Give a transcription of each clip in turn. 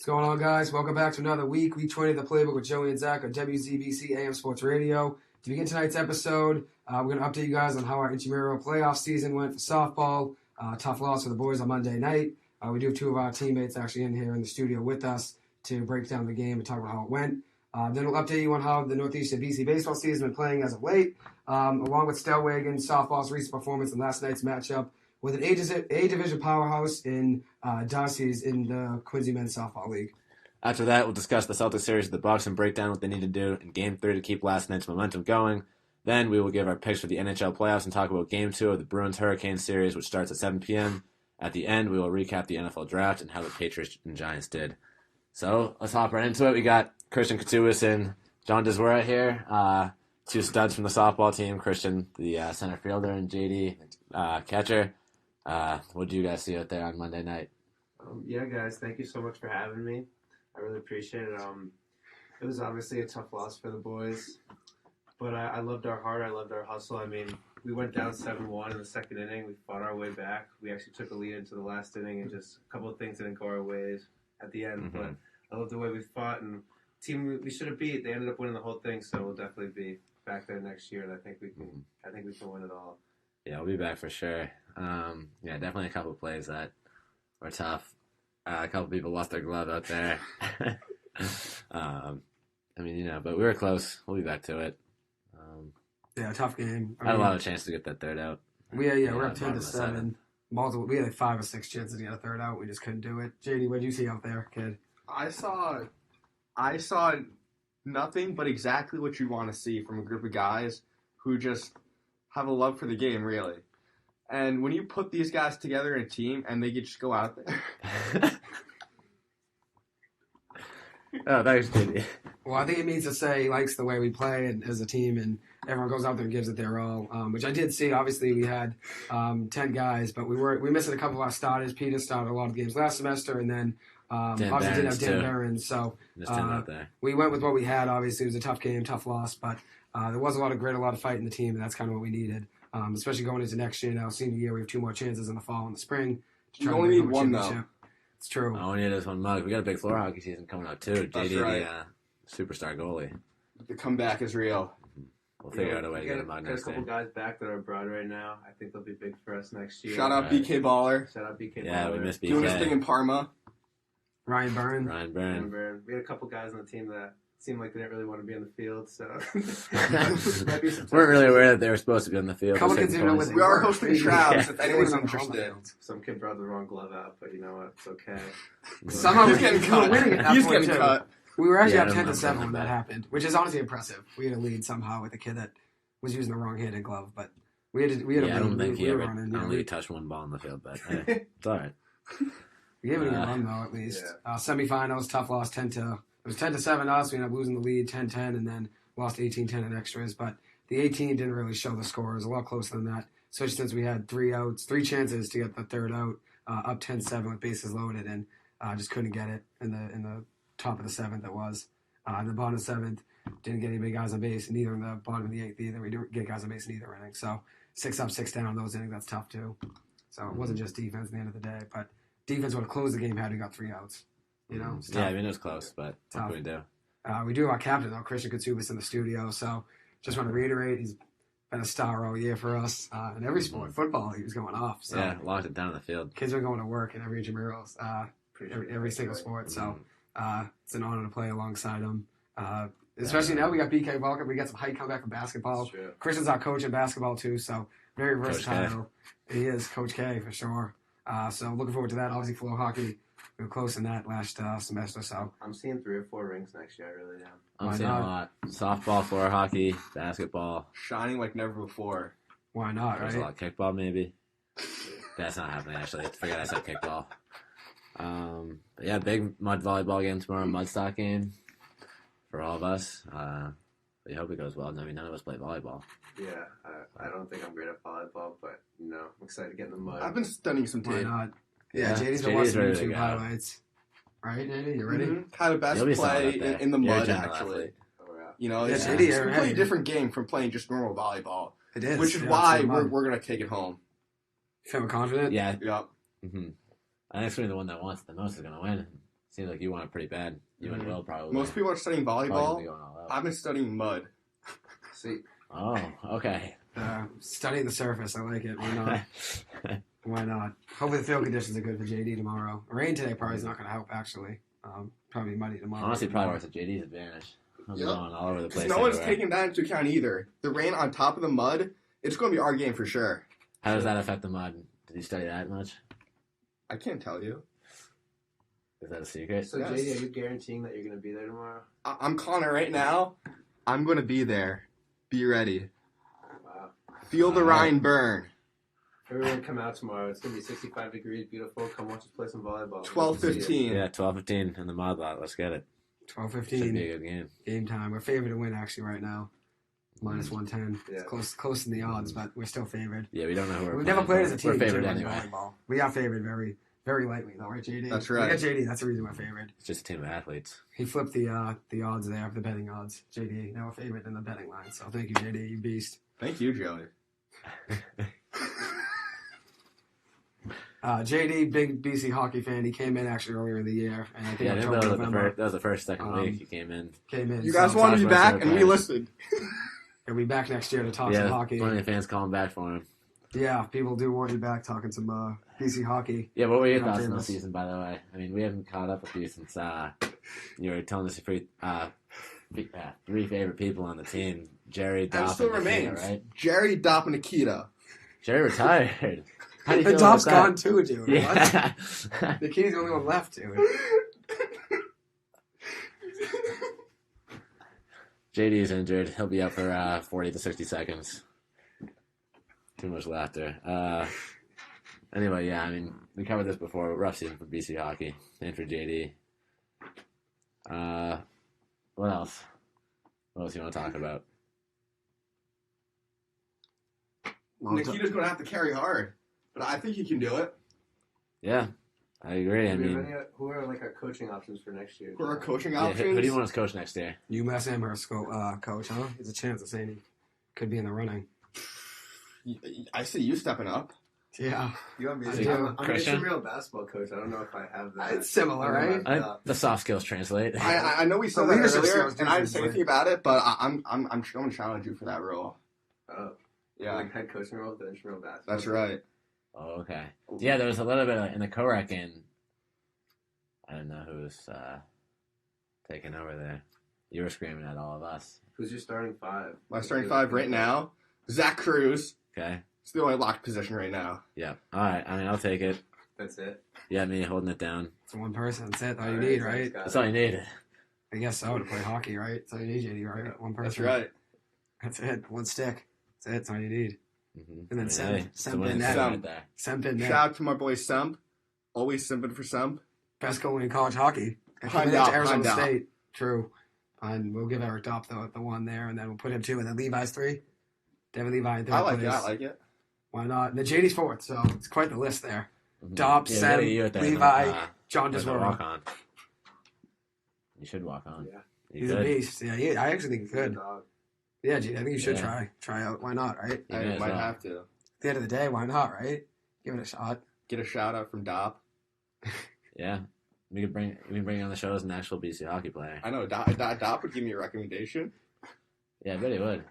going on, guys? Welcome back to another week 20 of the Playbook with Joey and Zach on WZBC AM Sports Radio. To begin tonight's episode, we're going to update you guys on how our intramural playoff season went for softball. Tough loss for the boys on Monday night. We do have two of our teammates actually in here in the studio with us to break down the game and talk about how it went. Then we'll update you on how the Northeastern and BC baseball season has been playing as of late, along with Stellwagen softball's recent performance in last night's matchup with an A-Division powerhouse in Darcy's in the Quincy Men's Softball League. After that, we'll discuss the Celtics series with the Bucks and break down what they need to do in Game 3 to keep last night's momentum going. Then we will give our picks for the NHL playoffs and talk about Game 2 of the Bruins-Hurricanes series, which starts at 7 p.m. At the end, we will recap the NFL draft and how the Patriots and Giants did. So let's hop right into it. We got Christian Koutsoubis and John Dziwura here, two studs from the softball team. Christian, the center fielder, and JD, catcher. What did you guys see out there on Monday night? Yeah, guys, thank you so much for having me. I really appreciate it. It was obviously a tough loss for the boys, but I loved our heart. I loved our hustle. I mean, we went down 7-1 in the second inning. We fought our way back. We actually took a lead into the last inning, and just a couple of things didn't go our ways at the end. Mm-hmm. But I love the way we fought, and the team we should have beat. They ended up winning the whole thing, so we'll definitely be back there next year. And I think we can. Mm-hmm. I think we can win it all. Yeah, we'll be back for sure. Yeah, definitely a couple of plays that were tough. A couple people lost their glove out there. I mean, but we were close. We'll be back to it. Yeah, tough game. I had a lot of chance to get that third out. We're up 10-7. Multiple. We had like 5 or 6 chances to get a third out. We just couldn't do it. JD, what did you see out there, kid? I saw nothing but exactly what you want to see from a group of guys who just have a love for the game, really. And when you put these guys together in a team and they just go out there. Oh, thanks, JD. Well, I think it means to say he likes the way we play and as a team, and everyone goes out there and gives it their all, which I did see. Obviously, we had 10 guys, but we missed a couple of our starters. Peter started a lot of games last semester, and then obviously didn't have Dan Barron. So we went with what we had. Obviously, it was a tough game, tough loss, but there was a lot of grit, a lot of fight in the team, and that's kind of what we needed, especially going into next year. Now, senior year, we have 2 more chances in the fall and the spring. You only need one, though. It's true. All we need is one mug. We got a big floor hockey season coming out, too. That's JD, right. the superstar goalie. The comeback is real. We'll figure out a way to get him on Got a next couple game. guys back that are abroad right now. I think they'll be big for us next year. Shout out BK Baller. Shout out BK Yeah, Baller. we missed BK. Doing his thing in Parma. Ryan Byrne. Ryan Byrne. Remember, we had a couple guys on the team that seemed like they didn't really want to be on the field, so might be some Weren't really aware that they were supposed to be on the field. Couple Just kids hitting didn't know points. what We are were. hosting Shrouds Yeah. if anyone's They were interested. Some kid brought the wrong glove out, but you know what? It's okay. Somehow He's we getting were cut. winning at that He's point, getting too. cut. We were actually Yeah, up I don't 10-7 remember when that that. happened, which is honestly impressive. We had a lead somehow with a kid that was using the wrong-handed glove, but we had a Yeah, lead. I don't think he we were ever. running, I don't think he touched one ball on the field, but hey, it's all right. We gave it a good run though, at least. Semifinals, tough loss, 10-7 us. We ended up losing the lead 10-10, and then lost 18-10 in extras. But the 18 didn't really show the score. It was a lot closer than that, especially since we had 3 outs, 3 chances to get the third out, up 10-7 with bases loaded, and just couldn't get it in the top of the 7th. It was in the bottom of the 7th. Didn't get any big guys on base, neither in the bottom of the 8th either. We didn't get guys on base in either inning. So 6 up, 6 down, those innings, that's tough too. So it wasn't just defense at the end of the day, but defense would have closed the game had we got 3 outs. You know, it's Yeah, tough. I mean it was close, but what can we do? We do have our captain though, Christian Koutsoubis, in the studio. So just want to reiterate, he's been a star all year for us in every sport. Football, he was going off. So Yeah, locked it down in the field. kids are going to work in every intramurals, every single sport. So it's an honor to play alongside him. Especially now we got BK Volker. We got some height come back from basketball. Sure. Christian's our coach in basketball too, so very Coach versatile. He is Coach K for sure. So looking forward to that. Obviously, floor hockey. We were close in that last semester. So I'm seeing 3 or 4 rings next year. I really am. I'm Why seeing not? a lot. Softball, floor hockey, basketball. Shining like never before. why not, There's a right? lot of kickball, maybe. That's not happening, actually. I forgot I said kickball. But yeah, big mud volleyball game tomorrow, mud stock game for all of us. We hope it goes well. I mean, none of us play volleyball. Yeah, I don't think I'm great at volleyball, but I'm excited to get in the mud. I've been studying some Why tape. not? Yeah, Yeah, JD's been JD's watching ready to YouTube go. highlights. Right, JD? You ready? Had a best You'll be solid play up there. in the You're a mud, general actually. athlete. Oh, yeah. You know, Yeah, it's JD, a completely hey. different game from playing just normal volleyball, It is. which is Yeah, why it's fun. we're going to take it home. Feeling confident? Yeah. Yep. Mm-hmm. I think it's going to be the one that wants it the most is going to win. Seems like you want it pretty bad. You and Will probably. Most people are studying probably volleyball. gonna be going all out. I've been studying mud. See, Oh, okay. Studying the surface. I like it. Why not? Why not? Hopefully the field conditions are good for JD tomorrow. Rain today probably is not going to help, actually. Probably muddy tomorrow. Honestly, probably works at JD's advantage. I'm Yep. going all over the place. No one's everywhere. taking that into account either. The rain on top of the mud, it's going to be our game for sure. How does that affect the mud? Did you study that much? I can't tell you. Is that a secret? so Yes. JD, are you guaranteeing that you're going to be there tomorrow? I'm calling it right now. I'm going to be there. Be ready. Wow. Feel the Rhine burn. Everyone come out tomorrow. It's going to be 65 degrees, beautiful. Come watch us play some volleyball. 12:15. Yeah, 12:15 in the mud lot. Let's get it. 12:15. Should be a good game. Game time. We're favored to win, actually, right now. Minus 110. Yeah. It's close in the odds, but we're still favored. Yeah, we don't know who we're We've playing, never played but as a team. We're favored in anyway. volleyball. We are favored very, very lightly, though, right, JD? That's right. We got JD. That's the reason we're favored. It's just a team of athletes. He flipped the odds there, the betting odds. JD, now we're favored in the betting line. So thank you, JD. You beast. Thank you, Joey. JD, big BC hockey fan. He came in actually earlier in the year, and I think Yeah, I think October, that was, November that was the first, second Um, week he came in. came in. You guys so wanted to be Southwest back, and we Hurricanes. listened. he'll be back next year to talk some Yeah, hockey. plenty of fans calling back for him. Yeah, people do want you back talking some BC hockey. Yeah, what were your Not thoughts on the famous. season, by the way? I mean, we haven't caught up with you since you were telling us your three favorite people on the team. Jerry, And Dopp, still and Nikita, remains. right? Jerry, Dopp, and Nikita. Jerry retired. How do you The feel top's about gone that? too, dude. What? Yeah. The key's the only one left, dude. JD is injured. He'll be out for 40 to 60 seconds. Too much laughter. Anyway, yeah, I mean, we covered this before. Rough season for BC hockey and for JD. What else? What else you want to talk about? Nikita's going to have to carry hard, but I think he can do it. Yeah, I agree. I Do we have mean, who are like our coaching options for next year? Who are our coaching yeah, options? who do you want as coach next year? UMass Amherst coach, huh? There's a chance of saying he could be in the running. I see you stepping up. Yeah. You want me I to? do. I'm an Christian? intramural basketball coach. I don't know if I have that. It's similar, right? The soft skills translate. I know we said The that leadership earlier, skills and I didn't say different. anything about it, but I'm going to challenge you for that role. Oh, Yeah, like head coaching role with the intramural basketball. that's right. Oh, okay. Yeah, there was a little bit in the co-rec game. I don't know who was taking over there. You were screaming at all of us. Who's your starting five? My starting five right now, Zach Cruz. Okay. It's the only locked position right now. Yeah. All right. I mean, I'll take it. That's it. Yeah, me holding it down. It's one person. That's it. All you All need, right, right? Zach's That's got all you need. I guess so, to play hockey, right? That's all you need, JD, right? One person. That's right. That's it. One stick. That's it. That's all you need. Mm-hmm. And then Semp. it's a Semp winning in team net. right there. Semp in net. Shout out to my boy Semp. Always simping for Semp. Best goalie in college hockey. And Find coming into out, Arizona find out. State. True. And we'll give Eric Dopp the one there, and then we'll put him two, and then Levi's three. Devin Levi in third I like place. it. I like it. Why not? And then JD's fourth, so it's quite the list there. Mhm. Dopp, Yeah, we Sem, gotta get you out there, Levi, John there's no walk Dziwura. on. You should walk on. Yeah. You He's could. a beast. Yeah, I actually think he could. Dog. Yeah, JD, I think you should Yeah. try out. Why not, right? You I may as might well. have to. At the end of the day, why not, right? Give it a shot. Get a shout out from Dopp. Yeah. We could bring you on the show as an actual BC hockey player. I know Dopp would give me a recommendation. Yeah, I bet he would.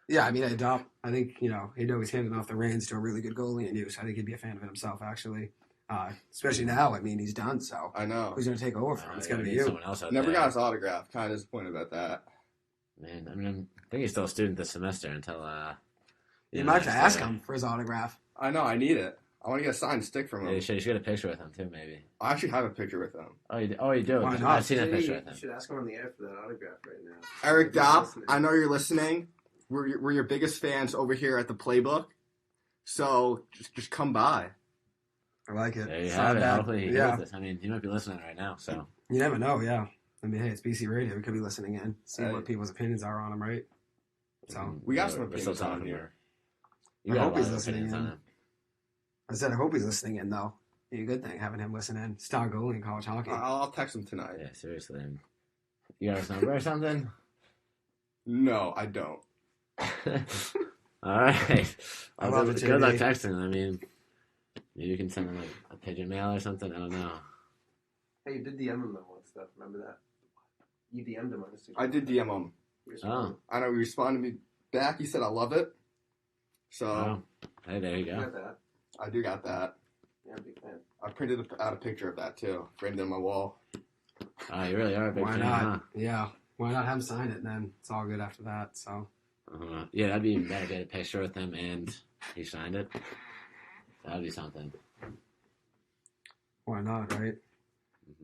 Yeah, I mean, Dopp, I think, he'd always handed off the reins to a really good goalie in use. I think he'd be a fan of it himself, actually. Especially now, I mean, he's done, so I know. who's going to take over for him? It's going to We be need you. someone else out Never there. got his autograph. Kind of disappointed about that. Man, I mean, I think he's still a student this semester until. You might have to ask him for his autograph. I know. I need it. I want to get a signed stick from Yeah, him. you should get a picture with him too, maybe. I actually have a picture with him. Oh, you do. Why I've not? seen a Hey, picture with you him. should ask him on the air for that autograph right now. Eric If he's Dopp, listening. I know you're listening. We're your biggest fans over here at the Playbook. So just come by. I like it. There you It's have not it. bad. Hopefully he Yeah. hears this. I mean, he might be listening right now. So You never know, yeah. I mean, hey, it's BC Radio. We could be listening in, seeing Hey. what people's opinions are on him, right? So, We got some We're still opinions on talking him. here. You I got a hope lot he's of listening opinions on in. him. I said I hope he's listening in, though. Be a good thing having him listen in. Star goalie in college hockey. I'll text him tonight. Yeah, seriously. You got his number or something? No, I don't. All right. I love it, Good luck JD. texting. I mean, maybe you can send him a pigeon mail or something. I don't know. Hey, you did DM him though and stuff. Remember that? You DM'd him on Instagram. I did DM him. Oh. I know he responded me back. He said, I love it. So. Oh. Hey, there you You go. got that. I do got that. Yeah, I'm a big fan. I printed out a picture of that too. Framed it on my wall. Oh, you really are a big Why fan, not? huh? Yeah. Why not have him sign it? And then it's all good after that. So. Yeah, that'd be even better. Get a picture with him and he signed it. That'd be something. Why not, right?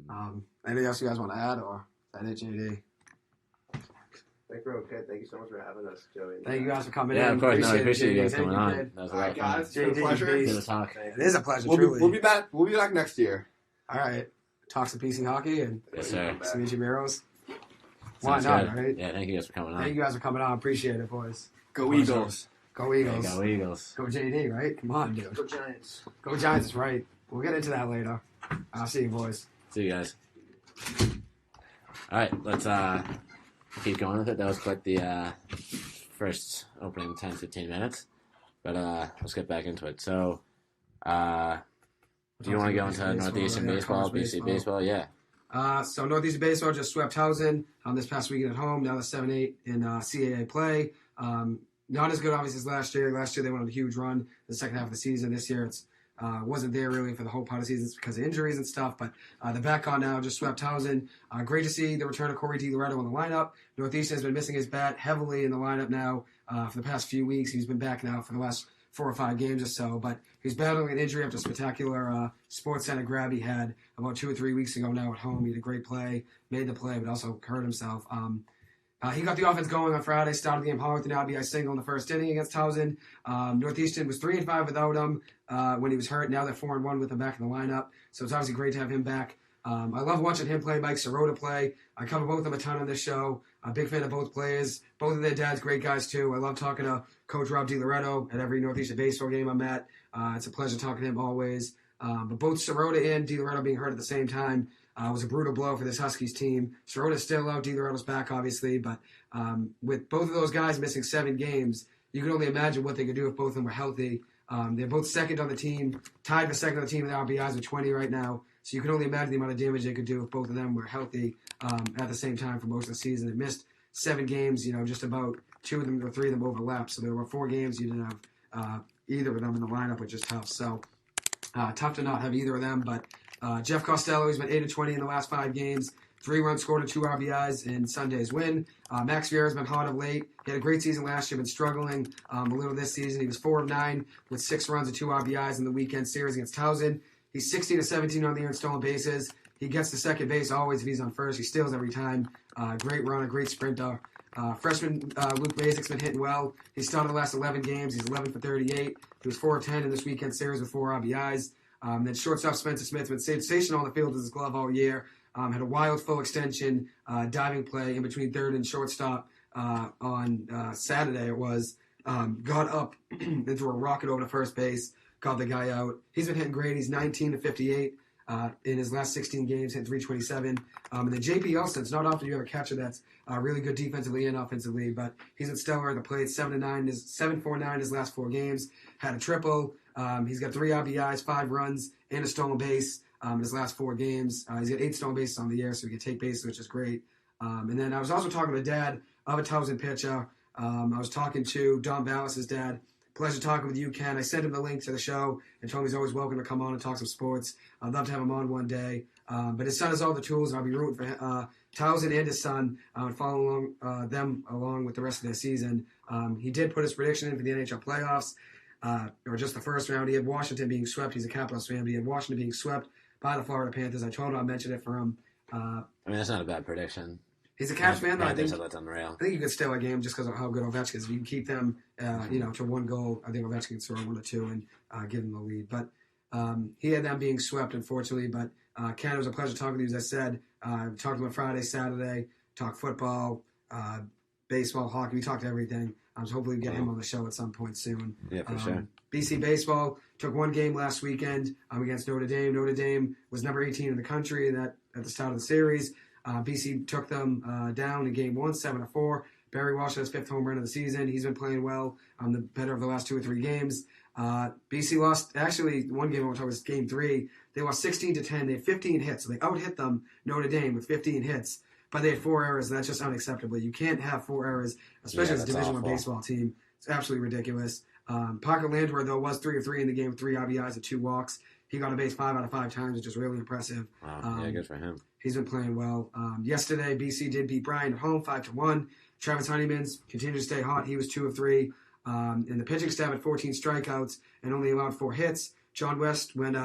Mm-hmm. Anything else you guys want to add, or is that it, JD? I think we're okay. Thank you so much for having us, Joey. Thank you guys for coming in. Yeah, of course. No, I appreciate you guys Thank coming on. kid. That was a All lot right, of fun. guys. It's been a JD, pleasure. peace. Good to talk. It is a pleasure, We'll truly. be back. We'll be back next year. All right. Talk some PC hockey and Yes, sir. some Intramuros. Why Sounds not, good. right? Yeah, thank you guys for coming on. Thank you guys for coming on. Appreciate it, boys. Go Pleasure. Eagles. Go Yeah, Eagles. go Eagles. Go JD, right? Come on, dude. Go Giants. Go Giants, right. We'll get into that later. I'll see you, boys. See you guys. All right, let's keep going with it. That was quite the first opening 10, 15 minutes. But let's get back into it. So, do you want to go into Northeastern baseball, BC baseball? Yeah. So Northeastern baseball just swept Housen this past weekend at home. Now they're 7-8 in CAA play. Not as good, obviously, as last year. Last year they went on a huge run the second half of the season. This year it's wasn't there really for the whole part of the season because of injuries and stuff. But they're back on now, just swept Housen. Great to see the return of Corey DiLoretto in the lineup. Northeastern has been missing his bat heavily in the lineup now for the past few weeks. He's been back now for the last 4 or 5 games or so. But he's battling an injury after a spectacular Sports Center grab he had about 2 or 3 weeks ago now at home. He had a great play, made the play, but also hurt himself. He got the offense going on Friday, started the game hard with an RBI single in the first inning against Housen. Northeastern was 3-5 without him when he was hurt. Now they're 4-1 with him back in the lineup. So it's obviously great to have him back. I love watching him play, Mike Sirota play. I cover both of them a ton on this show. I'm a big fan of both players. Both of their dads, great guys too. I love talking to Coach Rob DiLoretto at every Northeastern baseball game I'm at. It's a pleasure talking to him always. But both Sirota and DiLoretto being hurt at the same time was a brutal blow for this Huskies team. Sirota's still out, DiLoretto's back, obviously, but with both of those guys missing 7 games, you can only imagine what they could do if both of them were healthy. They're both second on the team, tied for second on the team in RBIs with 20 right now, so you can only imagine the amount of damage they could do if both of them were healthy at the same time for most of the season. They missed 7 games, just about 2 of them or 3 of them overlapped, so there were 4 games you didn't have either of them in the lineup, which is tough. So tough to not have either of them, but Jeff Costello, he's been 8-20 in the last 5 games, 3 runs scored and 2 RBIs in Sunday's win. Max Vieira's been hot of late. He had a great season last year, been struggling a little this season. He was 4-9 with 6 runs and 2 RBIs in the weekend series against Housen. He's 16-17 on the year in stolen bases. He gets to second base always if he's on first. He steals every time. Great runner, great sprinter. Freshman Luke Basic's been hitting well. He's started the last 11 games. He's 11 for 38. He was 4-10 in this weekend series with 4 RBIs. Then shortstop Spencer Smith been sensational on the field with his glove all year. Had a wild full extension diving play in between third and shortstop on Saturday. It was got up into a rocket over to first base, got the guy out. He's been hitting great. He's 19-58 in his last 16 games, hitting 327. And then J.P. Elston, it's not often you have a catcher that's really good defensively and offensively, but he's been stellar at the plate. 7-4-9 his last 4 games. Had a triple. He's got 3 RBIs, 5 runs, and a stolen base in his last 4 games. He's got 8 stolen bases on the year, so he can take bases, which is great. And then I was also talking to dad of a Towson pitcher. I was talking to Don Ballas' dad. Pleasure talking with you, Ken. I sent him the link to the show and told him he's always welcome to come on and talk some sports. I'd love to have him on one day. But his son has all the tools, and I'll be rooting for Towson and his son and following them along with the rest of their season. He did put his prediction in for the NHL playoffs, or just the first round. He had Washington being swept. He's a Capitals fan, but he had Washington being swept by the Florida Panthers. I told him I'd mention it for him. I mean, that's not a bad prediction. He's a Caps fan, though. That's unreal. I think you could steal a game just because of how good Ovechkin is. If you can keep them, to 1 goal, I think Ovechkin can score 1 or 2 and give them the lead. But he had them being swept, unfortunately. But Ken, it was a pleasure talking to you. As I said, we talked about Friday, Saturday, talk football, baseball, hockey. We talked everything. So hopefully we get him on the show at some point soon. Yeah, for sure. BC baseball took 1 game last weekend against Notre Dame. Notre Dame was number 18 in the country at the start of the series. BC took them down in game 1, 7-4. Barry Walsh had his 5th home run of the season. He's been playing well. The better of the last 2 or 3 games. BC lost, actually, one game I want to talk was game 3. They lost 16-10. They had 15 hits, so they out-hit them, Notre Dame, with 15 hits. But they had 4 errors, and that's just unacceptable. You can't have 4 errors, especially as a Division I baseball team. It's absolutely ridiculous. Parker Landwehr, though, was 3 of 3 in the game with 3 RBIs and 2 walks. He got on base 5 out of 5 times, which is really impressive. Wow. Yeah, good for him. He's been playing well. Yesterday, BC did beat Bryant at home 5-1. Travis Honeyman's continued to stay hot. He was 2 of 3. And the pitching staff had 14 strikeouts and only allowed 4 hits. John West went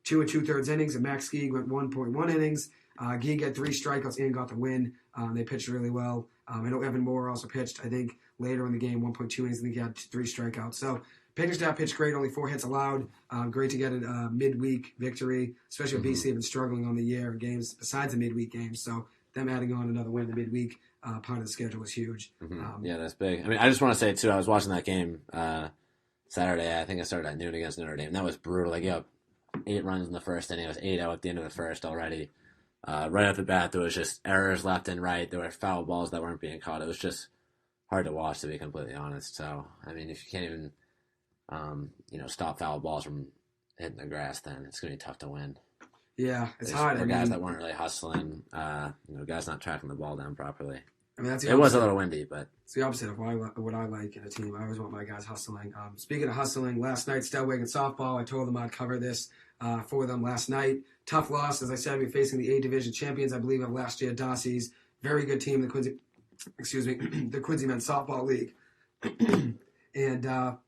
2 2/3 innings, and Max Geig went 1.1 innings. Geig had 3 strikeouts and got the win. They pitched really well. I know Evan Moore also pitched, I think, later in the game, 1.2 innings. I think he had 3 strikeouts. So pitching staff pitched great, only 4 hits allowed. Great to get a midweek victory, especially with BC have been struggling on the year in games besides the midweek games. So them adding on another win in the midweek part of the schedule was huge. Yeah, that's big. I mean, I just want to say, too, I was watching that game Saturday. I think I started at noon against Notre Dame. That was brutal. Like, 8 runs in the first inning. It was 8 out at the end of the first already. Right off the bat, there was just errors left and right. There were foul balls that weren't being caught. It was just hard to watch, to be completely honest. So, I mean, if you can't even, stop foul balls from hitting the grass, then it's going to be tough to win. Yeah, it's hard. There were guys that weren't really hustling, guys not tracking the ball down properly. I mean, it was a little windy, but it's the opposite of what I like in a team. I always want my guys hustling. Speaking of hustling, last night, Stellwagen softball, I told them I'd cover this for them last night. Tough loss, as I said, we're facing the A Division champions, I believe, of last year, Darcy's. Very good team, the Quincy Men's Softball League. And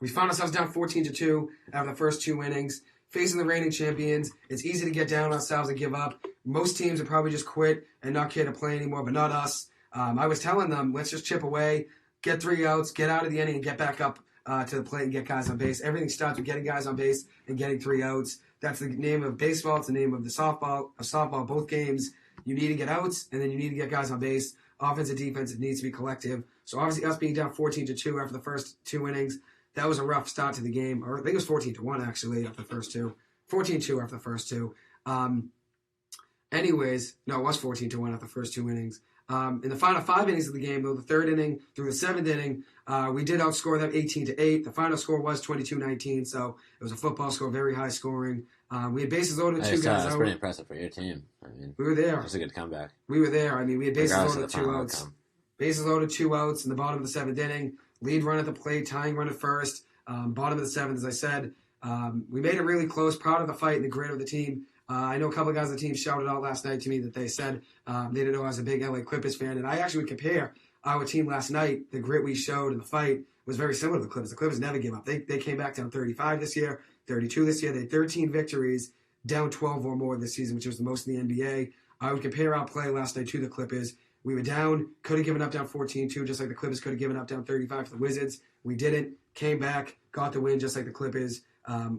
we found ourselves down 14-2 after the first 2 innings. Facing the reigning champions, it's easy to get down on ourselves and give up. Most teams would probably just quit and not care to play anymore, but not us. I was telling them, let's just chip away, get 3 outs, get out of the inning, and get back up to the plate and get guys on base. Everything starts with getting guys on base and getting 3 outs. That's the name of baseball. It's the name of the softball. Both games, you need to get outs, and then you need to get guys on base. Offense and defense, it needs to be collective. So obviously us being down 14-2 after the first 2 innings, that was a rough start to the game. Or I think it was 14-1 actually after the first 2. 14-2 after the first 2. Anyways, no, it was 14-1 after the first 2 innings. In the final 5 innings of the game, though, the 3rd inning through the 7th inning, we did outscore them 18-8. The final score was 22-19, so it was a football score, very high scoring. We had bases loaded with 2 guys out. That's pretty impressive for your team. I mean, we were there. It was a good comeback. We were there. I mean, we had bases Regardless loaded with 2 outs. Outcome. Bases loaded, 2 outs in the bottom of the 7th inning. Lead run at the plate, tying run at first. Bottom of the 7th, as I said. We made it really close. Proud of the fight and the grit of the team. I know a couple of guys on the team shouted out last night to me that they said they didn't know I was a big LA Clippers fan. And I actually would compare our team last night, the grit we showed in the fight was very similar to the Clippers. The Clippers never give up. They came back down 35 this year, 32 this year. They had 13 victories, down 12 or more this season, which was the most in the NBA. I would compare our play last night to the Clippers. We were down, could have given up down 14-2, just like the Clippers could have given up down 35 for the Wizards. We didn't, came back, got the win just like the Clippers.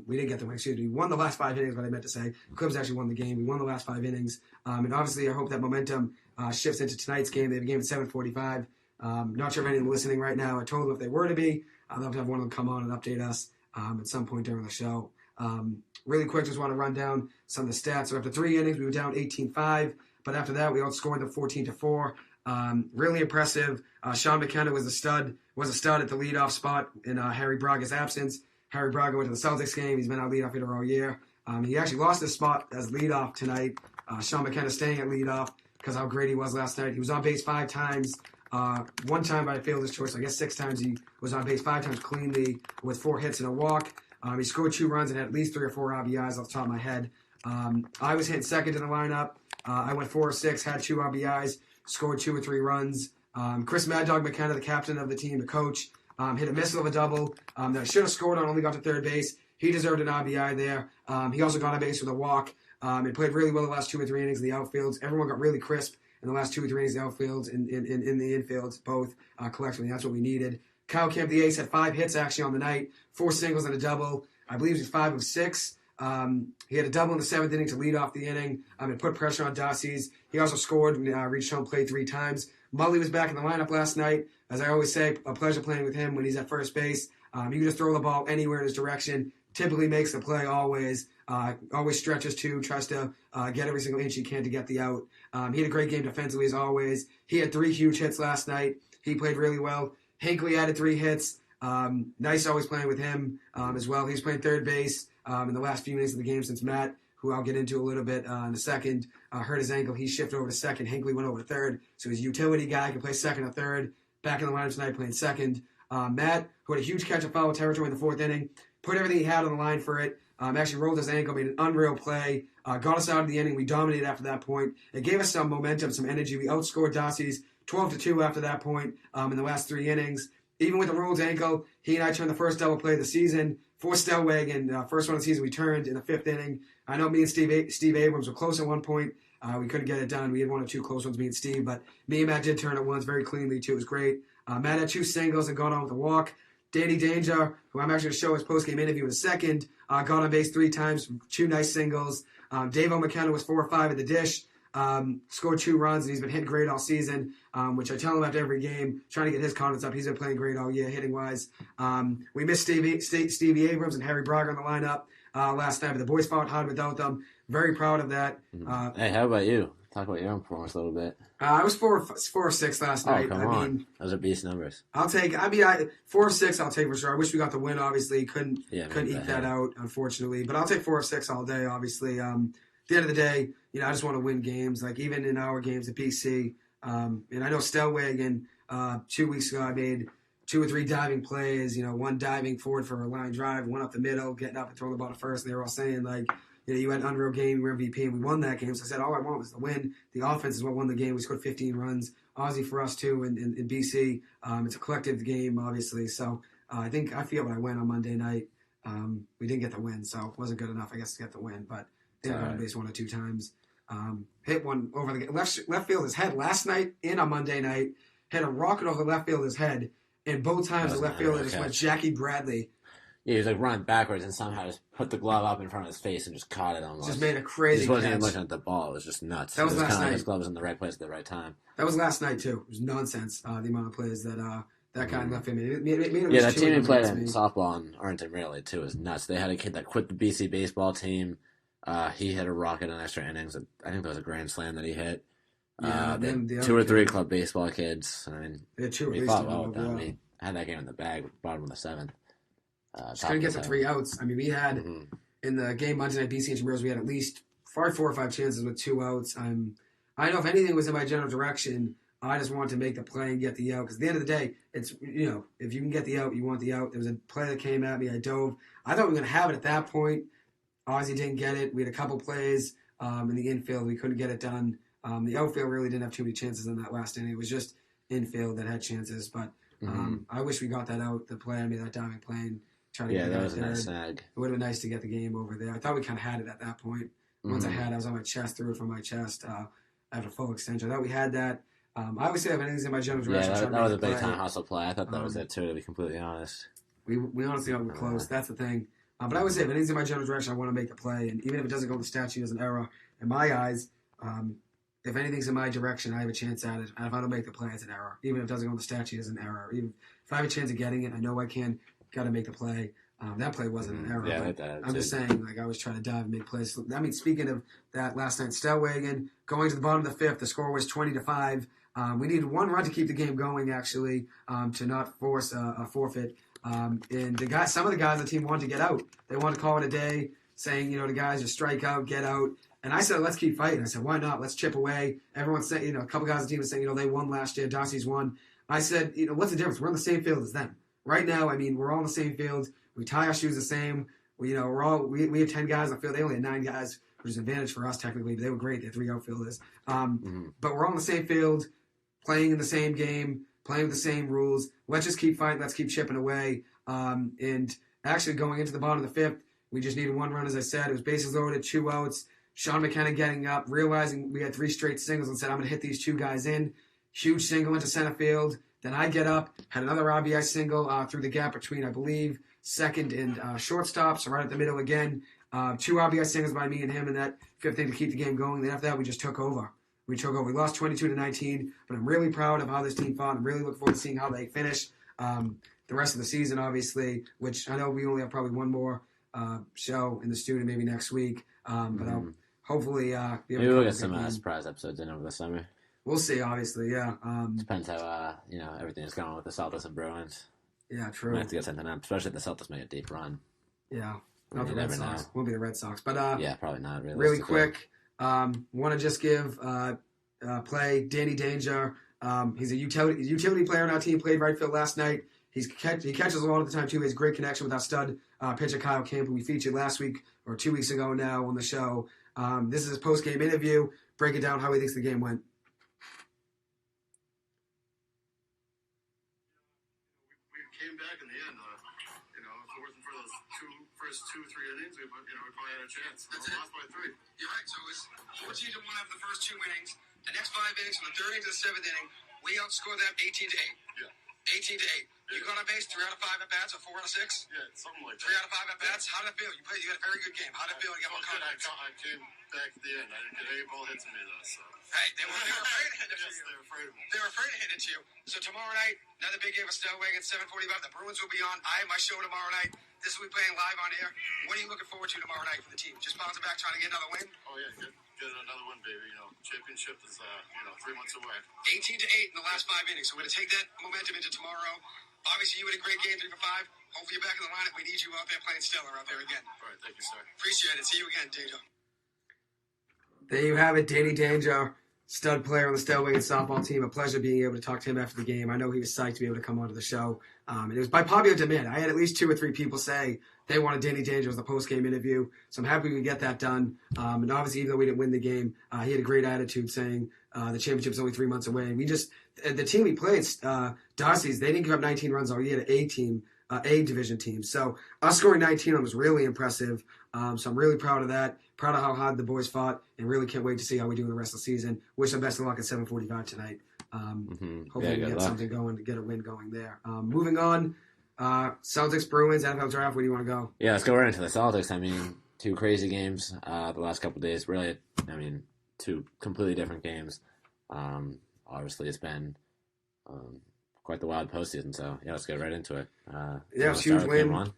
We didn't get the win, excuse me. We won the last 5 innings, what I meant to say. The Clippers actually won the game. We won the last 5 innings. And obviously, I hope that momentum shifts into tonight's game. They have a game at 7:45. Not sure if anyone listening right now, I told them if they were to be, I'd love to have one of them come on and update us at some point during the show. Really quick, just want to run down some of the stats. So after 3 innings, we were down 18-5. But after that, we outscored them 14-4. Really impressive. Sean McKenna was a stud at the leadoff spot in Harry Braga's absence. Harry Braga went to the Celtics game. He's been our leadoff hitter all year. He actually lost his spot as leadoff tonight. Sean McKenna staying at leadoff because how great he was last night. He was on base 5 times. 1 time by fielder's choice. I guess 6 times he was on base, 5 times cleanly with 4 hits and a walk. He scored 2 runs and had at least 3 or 4 RBIs off the top of my head. I was hitting second in the lineup. I went 4 or 6, had 2 RBIs, scored 2 or 3 runs. Chris Mad Dog McKenna, the captain of the team, the coach, hit a missile of a double that I should have scored on, only got to third base. He deserved an RBI there. He also got on base with a walk. He played really well the last 2 or 3 innings in the outfields. Everyone got really crisp in the last 2 or 3 innings in the outfields and in the infields, both collectively. That's what we needed. Kyle Kemp, the ace, had 5 hits actually on the night, 4 singles and a double. I believe he was 5 of 6. He had a double in the 7th inning to lead off the inning and put pressure on Darcy's. He also scored and reached home plate 3 times. Mully was back in the lineup last night. As I always say, a pleasure playing with him when he's at first base. He can just throw the ball anywhere in his direction. Typically makes the play always. Always stretches too. Tries to get every single inch he can to get the out. He had a great game defensively as always. He had 3 huge hits last night. He played really well. Hinckley added 3 hits. Nice always playing with him as well. He's playing third base in the last few minutes of the game since Matt, who I'll get into a little bit in a second, hurt his ankle. He shifted over to second. Hinckley went over to third. So he's a utility guy, can play second or third. Back in the lineup tonight playing second. Matt, who had a huge catch of foul territory in the fourth inning, put everything he had on the line for it. Actually rolled his ankle, made an unreal play. Got us out of the inning. We dominated after that point. It gave us some momentum, some energy. We outscored Darcy's 12-2 after that point in the last 3 innings. Even with the rolled ankle, he and I turned the first double play of the season for Stellwagen. First one of the season we turned in the 5th inning. I know me and Steve Abrams were close at one point. We couldn't get it done. We had 1 or 2 close ones, me and Steve. But me and Matt did turn it once very cleanly, too. It was great. Matt had 2 singles and got on with a walk. Danny Danger, who I'm actually going to show his post-game interview in a second, got on base 3 times, 2 nice singles. Dave McKenna was 4 or 5 at the dish, scored 2 runs, and he's been hitting great all season, which I tell him after every game, trying to get his confidence up. He's been playing great all year, hitting-wise. We missed Stevie Abrams and Harry Braga in the lineup last night, but the boys fought hard without them. Very proud of that. Hey, how about you? Talk about your own performance a little bit. I was 4 or 6 last night. Come on. Those are beast numbers. I'll take. 4 or 6. I'll take for sure. I wish we got the win. Obviously, couldn't eke that out, unfortunately. But I'll take 4 or 6 all day. Obviously, at the end of the day, I just want to win games. Like even in our games at BC, and I know Stellwagen. 2 weeks ago, I made 2 or 3 diving plays. 1 diving forward for a line drive, 1 up the middle, getting up and throwing the ball to first. And they were all saying like, you had an unreal game, you were MVP, and we won that game. So I said, all I want was the win. The offense is what won the game. We scored 15 runs. Aussie for us, too, in BC. It's a collective game, obviously. So I feel when I went on Monday night, we didn't get the win. So it wasn't good enough, I guess, to get the win. But they got on base 1 or 2 times. Hit one over the left fielder's head last night and on Monday night. Hit a rocket over the left fielder's head. And both times the left fielder just went Jackie Bradley. Yeah, he was like running backwards and somehow just put the glove up in front of his face and just caught it almost. Just made a crazy He wasn't catch. even looking at the ball. It was just nuts. That was last night. His glove was in the right place at the right time. That was last night, too. It was nonsense, the amount of plays that guy left him. Yeah, that team he played in softball in Arlington Raleigh, too, is nuts. They had a kid that quit the BC baseball team. He hit a rocket in extra innings. I think that was a grand slam that he hit. The 2 or 3 club baseball kids. I mean, we fought well with them. We had that game in the bag, bottom of the 7th. Just couldn't get the 3 outs. I mean, we had, in the game Monday night, BC and Chamberos, we had at least 4 or 5 chances with 2 outs. I know if anything was in my general direction, I just wanted to make the play and get the out. Because at the end of the day, it's, if you can get the out, you want the out. There was a play that came at me. I dove. I thought we were going to have it at that point. Ozzy didn't get it. We had a couple plays in the infield. We couldn't get it done. The outfield really didn't have too many chances in that last inning. It was just infield that had chances. But I wish we got that out, the play. I made that diving plane. That was a nice snag. It would have been nice to get the game over there. I thought we kind of had it at that point. Once I was on my chest, threw it from my chest after full extension. I thought we had that. I always say if anything's in my general direction. Yeah, that was a big time hustle play. I thought that was it too, to be completely honest. We honestly were close. That's the thing. But I would say if anything's in my general direction, I want to make the play. And even if it doesn't go to the statute as an error, in my eyes, if anything's in my direction, I have a chance at it. And if I don't make the play, it's an error. Even if it doesn't go to the statute as an error. Even if I have a chance of getting it, I know I can. Got to make the play. That play wasn't an error. Yeah, I'm just saying, like, I always try to dive and make plays. I mean, speaking of that last night, Stellwagen, going to the bottom of the 5th, the score was 20-5. We needed 1 run to keep the game going, actually, to not force a forfeit. And some of the guys on the team wanted to get out. They wanted to call it a day, saying, the guys just strike out, get out. And I said, let's keep fighting. I said, why not? Let's chip away. Everyone's saying, a couple guys on the team were saying, they won last year. Darcy's won. I said, what's the difference? We're on the same field as them. Right now, I mean, we're all on the same field. We tie our shoes the same. We have 10 guys on the field. They only had 9 guys, which is an advantage for us technically. But they were great. They had 3 outfielders. But we're all on the same field, playing in the same game, playing with the same rules. Let's just keep fighting. Let's keep chipping away. And actually going into the bottom of the 5th, we just needed 1 run, as I said. It was bases loaded, 2 outs. Sean McKenna getting up, realizing we had 3 straight singles and said, I'm going to hit these 2 guys in. Huge single into center field. Then I get up, had another RBI single through the gap between, I believe, second and shortstop, so right at the middle again. 2 RBI singles by me and him in that 5th inning to keep the game going. Then after that, we just took over. We lost 22-19, but I'm really proud of how this team fought. I'm really looking forward to seeing how they finish the rest of the season, obviously, which I know we only have probably 1 more show in the studio maybe next week. But I'll hopefully maybe we'll get some surprise episodes in over the summer. We'll see, obviously, yeah. Depends how everything is going with the Celtics and Bruins. Yeah, Might true. have to get something up, especially if the Celtics make a deep run. Yeah. I Not mean, the you Red never Sox. know. Won't be the Red Sox. But Yeah, probably not. really Realistically. quick, want to just give play Danny Danger. He's a utility player on our team. Played right field last night. He catches a lot of the time too. He has great connection with our stud pitcher Kyle Camp, who we featured last week or 2 weeks ago now on the show. This is his post game interview, breaking down how he thinks the game went. We came back in the end. If it wasn't for those first 2-3 innings, we probably had a chance. We lost by 3. You're right. So it was 14-1 after the first 2 innings. The next 5 innings, from the 3rd inning to the 7th inning, we outscored them 18-8. Yeah. 18-8. You got on base 3 out of 5 at bats, or 4 out of 6? Yeah, something like 3 that. out of 5 at bats. How did it feel? You had a very good game. How did it feel to get more confidence? I came back at the end. I didn't get any ball hits at me, though. So. Hey, they were afraid to hit it to Yes, you. they were afraid of me. They were afraid to hit it to you. So tomorrow night, another big game for Stellwagen, 7:45. The Bruins will be on. I have my show tomorrow night. This will be playing live on air. What are you looking forward to tomorrow night for the team? Just bouncing back, trying to get another win? Oh, yeah, get another one, baby. Championship is, 3 months away. 18-8 in the last 5 innings. So we're going to take that momentum into tomorrow. Obviously, you had a great game, 3 for 5. Hopefully, you're back in the lineup. We need you out there playing stellar out there again. All right, thank you, sir. Appreciate it. See you again, Danger. There you have it, Danny Danger, stud player on the Stellwagen softball team. A pleasure being able to talk to him after the game. I know he was psyched to be able to come onto the show. And it was by popular demand. I had at least 2 or 3 people say they wanted Danny Danger as the post-game interview. So I'm happy we could get that done. And obviously, even though we didn't win the game, he had a great attitude saying the championship's only 3 months away. And the team we played, Darcy's, they didn't give up 19 runs all year to A division team. So us scoring 19 on them was really impressive. So I'm really proud of that. Proud of how hard the boys fought, and really can't wait to see how we do in the rest of the season. Wish them best of luck at 7:45 tonight. Hopefully we get something going to get a win going there. Moving on, Celtics, Bruins, NFL draft. Where do you want to go? Yeah, let's go right into the Celtics. 2 crazy games the last couple of days. Really, 2 completely different games. Obviously, it's been quite the wild postseason. So yeah, let's get right into it. Yeah, it's a huge win.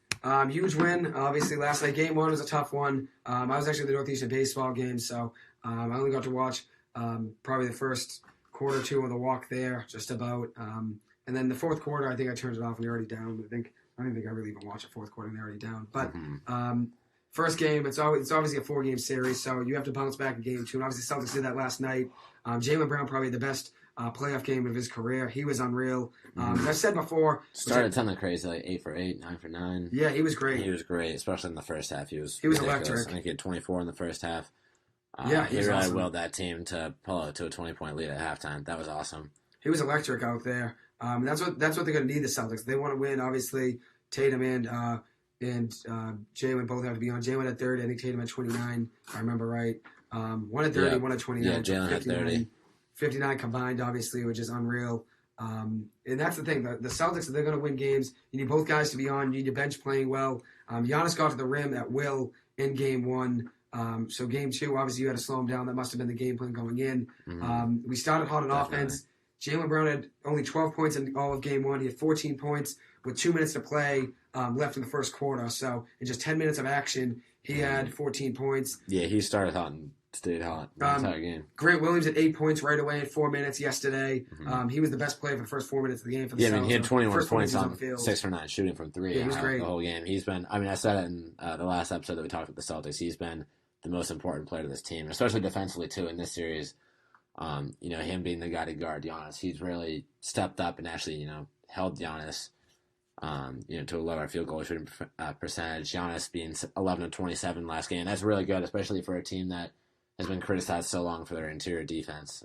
Huge win. Obviously, last night, game 1 was a tough one. I was actually at the Northeastern baseball game, so I only got to watch probably the first quarter 2 of the walk there, just about. And then the fourth quarter, I think I turned it off and they're already down. I don't think I really even watched the fourth quarter and they're already down. But first game, it's obviously a 4-game series, so you have to bounce back in game 2. And obviously, Celtics did that last night. Jaylen Brown probably the best playoff game of his career. He was unreal. As I said before, started something crazy, like 8 for 8, 9 for 9. Yeah, he was great. He was great, especially in the first half. He was electric. I think he had 24 in the first half. He really awesome. willed that team to pull out to a 20-point lead at halftime. That was awesome. He was electric out there. That's what they're going to need, the Celtics. They want to win. Obviously, Tatum and Jaylen both have to be on. Jaylen had 30. I think Tatum had 29, if I remember right. One at 30, one at 29. Yeah, Jaylen had 30. 59 combined, obviously, which is unreal. And that's the thing. The Celtics, if they're going to win games, you need both guys to be on. You need your bench playing well. Giannis got to the rim at will in game 1. So game 2, obviously, you had to slow him down. That must have been the game plan going in. We started hot on offense. Jaylen Brown had only 12 points in all of game 1. He had 14 points with 2 minutes to play left in the first quarter. So in just 10 minutes of action, he had 14 points. Yeah, he started hot and stayed hot the entire game. Grant Williams had 8 points right away in 4 minutes yesterday. He was the best player for the first 4 minutes of the game for the Celtics. He had 21 points on field. 6 for 9 shooting from 3 he was great. the whole game. He's been, I said it in the last episode that we talked about the Celtics, he's been the most important player to this team, especially defensively too in this series. Him being the guy to guard Giannis, he's really stepped up and actually, held Giannis, to a lower field goal shooting percentage. Giannis being 11 of 27 last game. That's really good, especially for a team that has been criticized so long for their interior defense.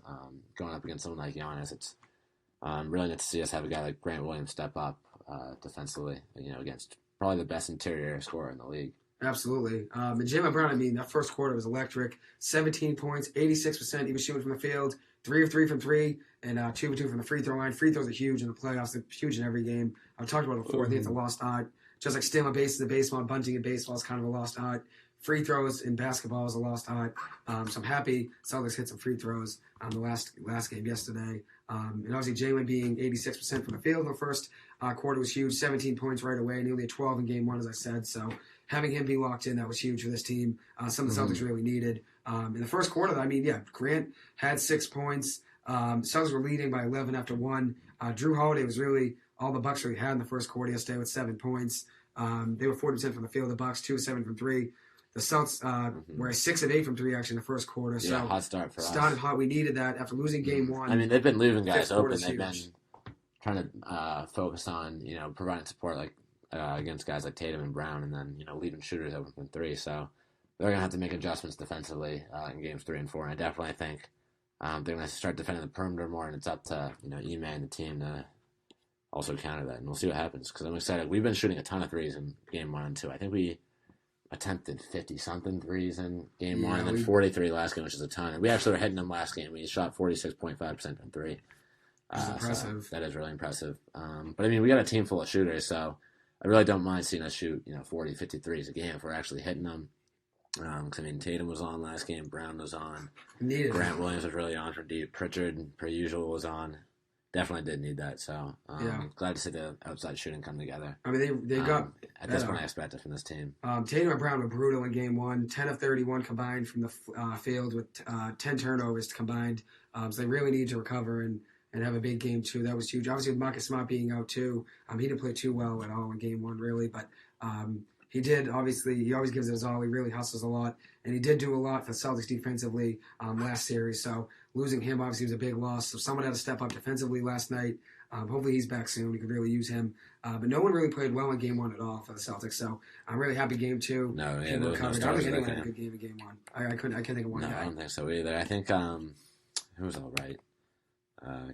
Going up against someone like Giannis, it's really neat to see us have a guy like Grant Williams step up defensively, against probably the best interior scorer in the league. Absolutely. And Jaylen Brown, that first quarter was electric. 17 points, 86%. He was shooting from the field, 3 of 3 from 3, and 2 of 2 from the free throw line. Free throws are huge in the playoffs. They're huge in every game. I've talked about it before. I think it's a lost art. Just like stealing bases in baseball, bunting in baseball is kind of a lost art. Free throws in basketball is a lost art. So I'm happy Celtics hit some free throws on the last game yesterday. And obviously Jaylen being 86% from the field in the first quarter was huge. 17 points right away, and he only had 12 in game 1, as I said. So having him be locked in, that was huge for this team. Some of the Celtics really needed. In the first quarter, Grant had 6 points. Celtics were leading by 11 after 1. Drew Holiday was really all the Bucks really had in the first quarter yesterday with 7 points. They were 40% from the field. The Bucks 2 of 7 from 3. The Celtics were 6 of 8 from 3 actually in the first quarter. Yeah, so hot start for us. Started hot. We needed that after losing game one. I mean, they've been leaving guys open. They've huge. been trying to focus on providing support like against guys like Tatum and Brown, and then leaving shooters open from 3. So they're gonna have to make adjustments defensively in games 3 and 4. And I definitely think they're gonna start defending the perimeter more, and it's up to Ime and the team to also counter that, and we'll see what happens. Because I'm excited. We've been shooting a ton of threes in game 1 and 2. I think we attempted 50-something threes in game 1, and then 43 last game, which is a ton. And we actually were hitting them last game. We shot 46.5% from 3. That's impressive. So that is really impressive. But I mean, we got a team full of shooters, so I really don't mind seeing us shoot 40, 50 threes a game if we're actually hitting them. Because I mean, Tatum was on last game, Brown was on, Grant Williams was really on for deep, Pritchard, per usual, was on. Definitely did need that, so glad to see the outside shooting come together. I mean, they got at this point I expect it from this team. Tatum and Brown were brutal in game 1, 10 of 31 combined from the field with 10 turnovers combined. So they really need to recover and have a big game 2. That was huge. Obviously, with Marcus Smart being out too, he didn't play too well at all in game 1 really, but he did. Obviously, he always gives it his all. He really hustles a lot, and he did do a lot for Celtics defensively last series. So losing him obviously was a big loss. So someone had to step up defensively last night. Hopefully he's back soon. We could really use him. But no one really played well in game 1 at all for the Celtics. So I'm really happy game 2. No, yeah, people recovered. I don't think anyone had a game. good game in game 1. I can't think of one No, guy. I don't think so either. I think who was all right?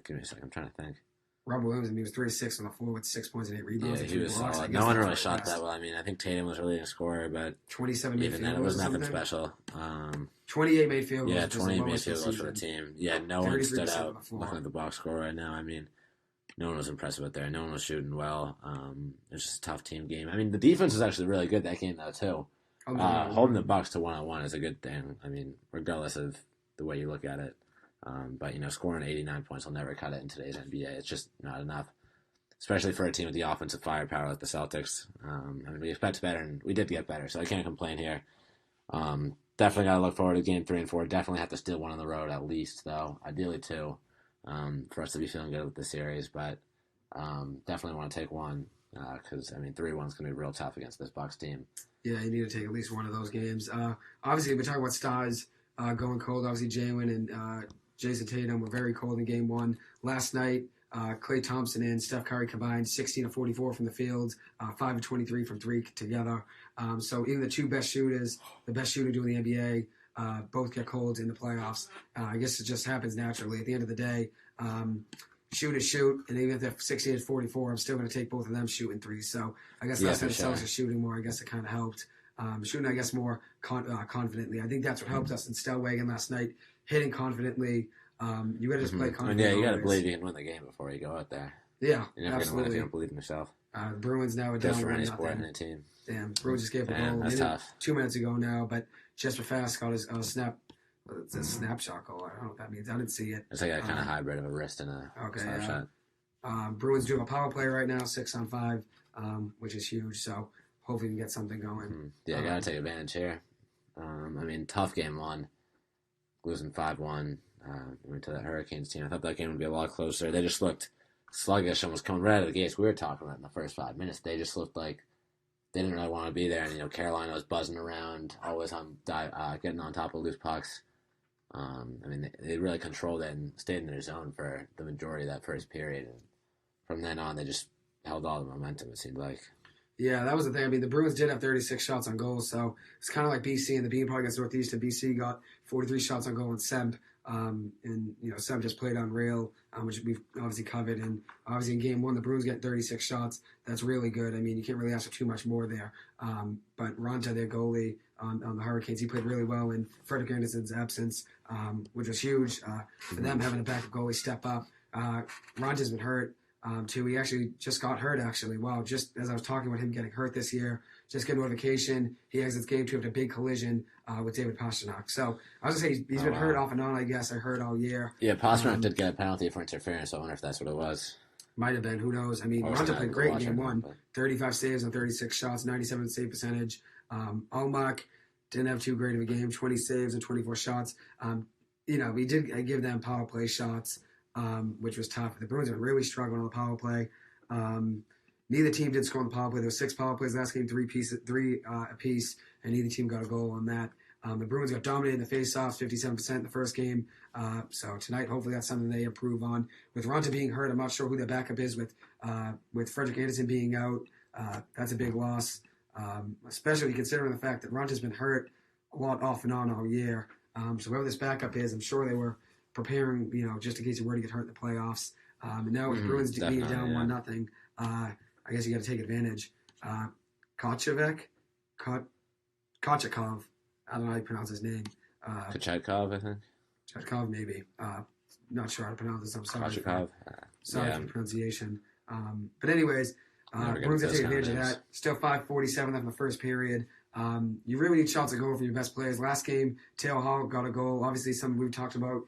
Give me a second. I'm trying to think. Rob Williams, he was 3-6 on the floor with 6 points and 8 rebounds. Yeah, he was solid. No one really shot that well. I mean, I think Tatum was really a scorer, but 27 even then, it was nothing special. 28 made field goals. Yeah, 28 made field goals for the team. Yeah, no one stood out looking at the box score right now. I mean, no one was impressive out there. No one was shooting well. It was just a tough team game. I mean, the defense was actually really good that game, though, too. Holding the Bucks to 1-on-1 is a good thing. I mean, regardless of the way you look at it. But, scoring 89 points will never cut it in today's NBA. It's just not enough, especially for a team with the offensive firepower like the Celtics. I mean, we expect better, and we did get better, so I can't complain here. Definitely got to look forward to game 3 and 4. Definitely have to steal one on the road at least, though. Ideally 2, for us to be feeling good with the series. But definitely want to take one because, 3-1 is going to be real tough against this Bucks team. Yeah, you need to take at least one of those games. Obviously, we're talking about stars going cold. Obviously, Jalen and Jason Tatum were very cold in game 1. Last night, Klay Thompson and Steph Curry combined 16 of 44 from the field, 5 of 23 from 3 together. So even the two best shooters, the best shooter doing the NBA, both get cold in the playoffs. I guess it just happens naturally. At the end of the day, shoot is shoot, and even if they're 16 of 44, I'm still going to take both of them shooting threes. So I guess that's when the Celtics are shooting more. I guess it kind of helped. Shooting, I guess, more confidently. I think that's what helped us in Stellwagen last night, hitting confidently. You got to just play confidently. Yeah, you got to believe you can win the game before you go out there. Yeah, you're never going to win if you don't believe in yourself. The Bruins now are down 1-0. For any sport and any team. Damn, Bruins just gave a goal. That's tough. 2 minutes ago now, but Jesper Fast got his snap. It's a snapshot goal. I don't know what that means. I didn't see it. It's like a kind of hybrid of a wrist and a snapshot. Bruins doing a power play right now, 6-on-5, which is huge. So hopefully we can get something going. Yeah, got to take advantage here. Tough game 1. Losing 5-1 to the Hurricanes team. I thought that game would be a lot closer. They just looked sluggish and was coming right out of the gates. We were talking about it in the first 5 minutes. They just looked like they didn't really want to be there. And, Carolina was buzzing around, always on getting on top of loose pucks. They really controlled it and stayed in their zone for the majority of that first period. And from then on, they just held all the momentum, it seemed like. Yeah, that was the thing. The Bruins did have 36 shots on goal, so it's kind of like BC and the Bean Park against Northeastern. BC got 43 shots on goal and Semp. Semp just played unreal, which we've obviously covered. And obviously in game 1, the Bruins get 36 shots. That's really good. you can't really ask for too much more there. But Ronta, their goalie on the Hurricanes, he played really well in Frederick Anderson's absence, which was huge for them having a backup goalie step up. Ronta's been hurt. Too. He actually just got hurt, actually. Wow, just as I was talking about him getting hurt this year, just get notification. He exits game 2 after a big collision with David Pastrnak. So I was going to say he's been hurt off and on, I guess. I heard all year. Yeah, Pastrnak did get a penalty for interference, so I wonder if that's what it was. Might have been. Who knows? Ronta played great in game 1. 35 saves on 36 shots, 97 save percentage. Almack didn't have too great of a game, 20 saves and 24 shots. He did give them power play shots. Which was tough. The Bruins are really struggling on the power play. Neither team did score on the power play. There were 6 power plays last game, 3 apiece, and neither team got a goal on that. The Bruins got dominated in the faceoffs, 57% in the first game. So tonight, hopefully, that's something they improve on. With Ronta being hurt, I'm not sure who their backup is. With Frederick Anderson being out, that's a big loss, especially considering the fact that Ronta's been hurt a lot off and on all year. So whoever this backup is, I'm sure they were preparing, just in case he were to get hurt in the playoffs. And now with Bruins being down 1-0, I guess you got to take advantage. Koutsoubis, Kochetkov. I don't know how you pronounce his name. Kochetkov, I think. Kochetkov, maybe. Not sure how to pronounce this. I'm sorry. Kochetkov. Sorry for the pronunciation. But anyways, Bruins have to take advantage of that. Still 5:47 left in the first period. You really need shots to go for your best players. Last game, Taylor Hall got a goal. Obviously, something we've talked about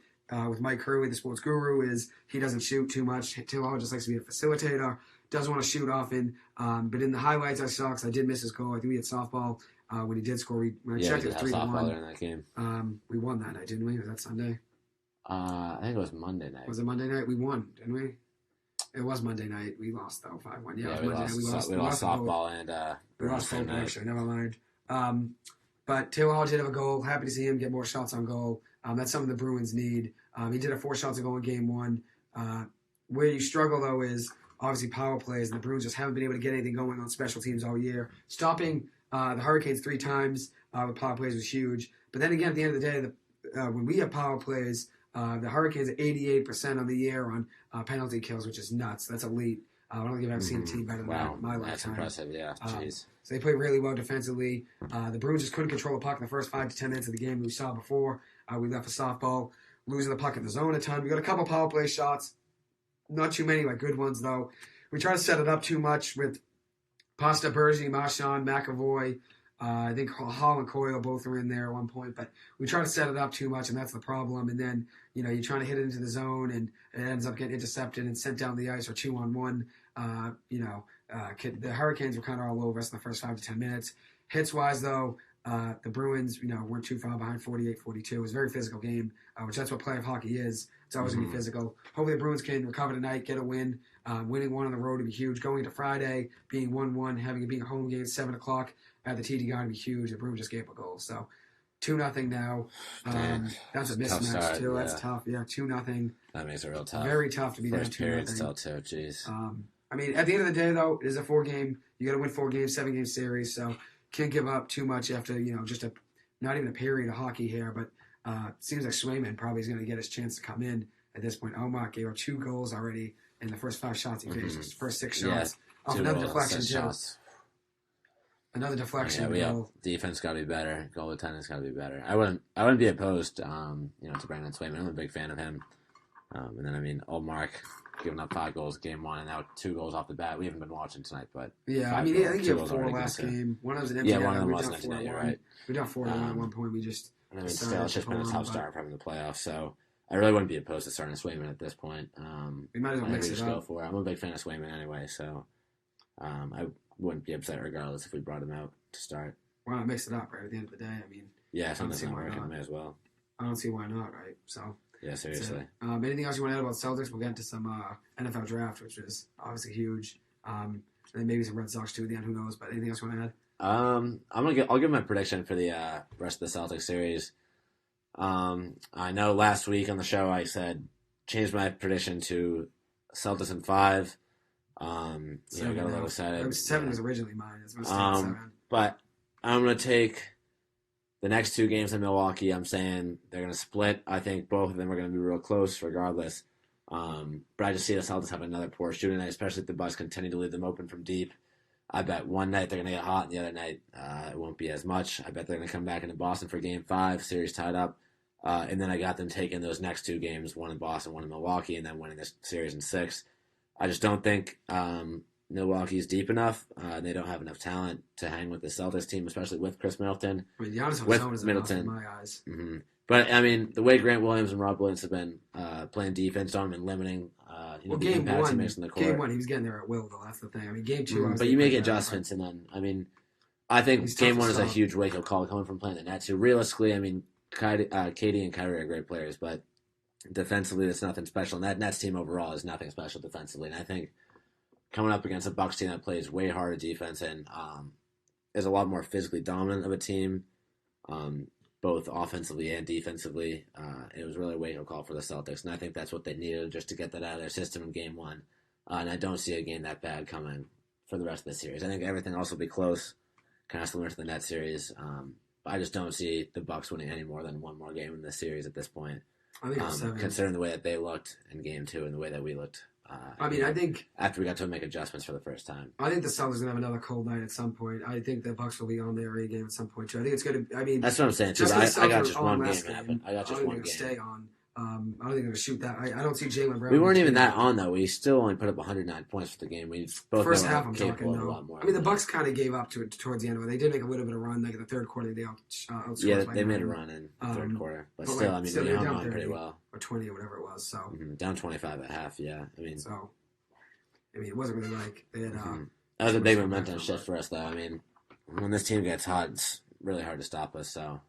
with Mike Curley, the sports guru, is he doesn't shoot too much. Taylor Hall just likes to be a facilitator. Doesn't want to shoot often. But in the highlights I saw, because I did miss his goal. I think we had softball when he did score. When I checked, it was 3-1. In that game. We won that night, didn't we? Was that Sunday? I think it was Monday night. Was it Monday night? We won, didn't we? It was Monday night. We lost, though, 5-1. Yeah, it was Monday night. We lost softball and we lost both, actually. Never mind. But Taylor Hall did have a goal. Happy to see him get more shots on goal. That's something the Bruins need. He did have 4 shots on goal in game 1. Where you struggle, though, is obviously power plays, and the Bruins just haven't been able to get anything going on special teams all year. Stopping the Hurricanes 3 times with power plays was huge. But then again, at the end of the day, when we have power plays, the Hurricanes are 88% on the year on penalty kills, which is nuts. That's elite. I don't think I've ever seen a team better than that in my lifetime. That's impressive, yeah. Jeez. So they played really well defensively. The Bruins just couldn't control the puck in the first 5 to 10 minutes of the game we saw before. We left for softball, losing the puck in the zone a ton. We got a couple power play shots. Not too many, good ones, though. We try to set it up too much with Pasta, Bergy, Marchand, McAvoy. I think Hall and Coyle both were in there at one point, but we try to set it up too much, and that's the problem. And then, you're trying to hit it into the zone, and it ends up getting intercepted and sent down the ice or 2-on-1. The Hurricanes were kind of all over us in the first 5 to 10 minutes. Hits-wise, though, the Bruins, weren't too far behind, 48-42. It was a very physical game, which that's what playoff hockey is. It's always going to be physical. Hopefully the Bruins can recover tonight, get a win. Winning one on the road would be huge. Going into Friday, being 1-1, having it being a home game at 7 o'clock at the TD Garden would be huge. The Bruins just gave a goal. So 2-0 now. That's a mismatch, too. That's tough. Yeah, 2-0. That makes it real tough. Very tough to be down 2-0. First period still, too. Jeez. At the end of the day, though, it is a 4-game. You got to win 4 games, 7-game series. So can't give up too much after, just not even a period of hockey here. But seems like Swayman probably is going to get his chance to come in at this point. Omar gave up 2 goals already in the first 5 shots he faced. His first 6 shots. Yeah, another deflection, too. Another deflection. Defense got to be better. Goaltending's got to be better. I wouldn't be opposed, to Brandon Swayman. I'm a big fan of him. And then old Mark giving up 5 goals game 1 and now 2 goals off the bat. We haven't been watching tonight, but I think he had 4 last game. One of them was an empty. Yeah, one of them was an empty net. You're right. We got 4 at one point. We just. Still, it's just been a tough start from the playoffs. So I really wouldn't be opposed to starting Swayman at this point. We might as well mix it up. Go for it. I'm a big fan of Swayman anyway, so I wouldn't be upset regardless if we brought him out to start. Why not mix it up, right? At the end of the day, yeah, something's not working, may as well. I don't see why not, right? So. Yeah, seriously. Anything else you want to add about Celtics? We'll get into some NFL draft, which is obviously huge. And maybe some Red Sox too at the end. Who knows? But anything else you want to add? I'll give my prediction for the rest of the Celtics series. I know last week on the show I said changed my prediction to Celtics in 5. Got a little excited. 7 was originally mine. It's 7. But I'm gonna take the next 2 games in Milwaukee. I'm saying they're gonna split. I think both of them are gonna be real close, regardless. But I just see the Celtics have another poor shooting night, especially if the Bucks continue to leave them open from deep. I bet one night they're going to get hot, and the other night it won't be as much. I bet they're going to come back into Boston for Game 5, series tied up. And then I got them taking those next 2 games, one in Boston, one in Milwaukee, and then winning this series in 6. I just don't think Milwaukee's deep enough. They don't have enough talent to hang with the Celtics team, especially with Chris Middleton. Giannis with is Middleton. in my eyes. Mm-hmm. But, the way Grant Williams and Rob Williams have been playing defense on him and limiting the impacts he makes in the court. Game 1, he was getting there at will, though. That's the thing. Game 2, but you make adjustments, and then, I think Game 1 is a huge wake-up call coming from playing the Nets, who realistically, Katie and Kyrie are great players, but defensively, that's nothing special. And that Nets team overall is nothing special defensively. And I think coming up against a Bucks team that plays way harder defense and is a lot more physically dominant of a team, both offensively and defensively. It was really a wake-up call for the Celtics, and I think that's what they needed just to get that out of their system in Game 1. And I don't see a game that bad coming for the rest of the series. I think everything else will be close, kind of similar to the Nets series. I just don't see the Bucks winning any more than one more game in this series at this point. I think it's 7. Considering the way that they looked in Game 2 and the way that we looked. I think after we got to make adjustments for the first time. I think the Celtics are gonna have another cold night at some point. I think the Bucks will be on their A game at some point too. I think it's gonna. I mean, that's what I'm saying too. I got just one game happen. I got just one game. Stay on. I don't think they're gonna shoot that. I don't see Jaylen Brown. We weren't even that on though. We still only put up 109 points for the game. We both first half. I'm capable talking of a lot more. I mean, the Bucks kind of gave up to it towards the end of it. They did make a little bit of a run. Like in the third quarter, they outscored. Yeah, they made a run in the third quarter, but still, I mean, they hung on pretty well. Or 20 or whatever it was. So down 25 at half. Yeah, I mean, it wasn't really like they had. That was a big momentum shift for us, though. I mean, when this team gets hot, it's really hard to stop us. So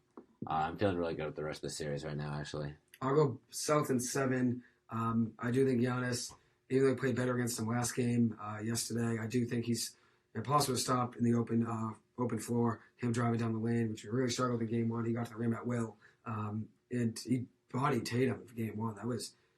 I'm feeling really good with the rest of the series right now, actually. I'll go Celtics in 7. I do think Giannis, even though he played better against him last game yesterday, I do think he's impossible to stop in the open floor. Him driving down the lane, which we really struggled in Game 1. He got to the rim at will, and he bodied Tatum in Game 1.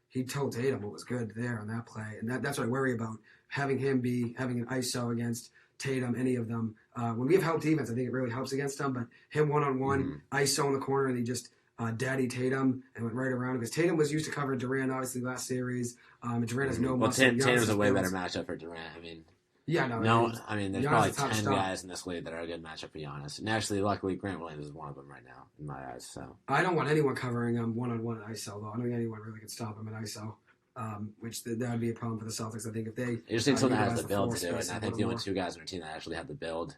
He told Tatum what was good there on that play, and that's what I worry about. Having him having an ISO against Tatum, any of them. When we have help defense, I think it really helps against them. But him one-on-one, ISO in the corner, and he just daddy Tatum and went right around. Because Tatum was used to cover Durant, obviously, last series. And Durant has no muscle. Tatum's a way better matchup for Durant. I mean, I mean, there's probably 10 guys in this league that are a good matchup for Giannis. And actually, luckily, Grant Williams is one of them right now, in my eyes. So I don't want anyone covering him one-on-one at ISO, though. I don't think anyone really can stop him at ISO. Which that would be a problem for the Celtics. I think if they you just think someone that has the build to do it, and I think the only two guys on our team that actually have the build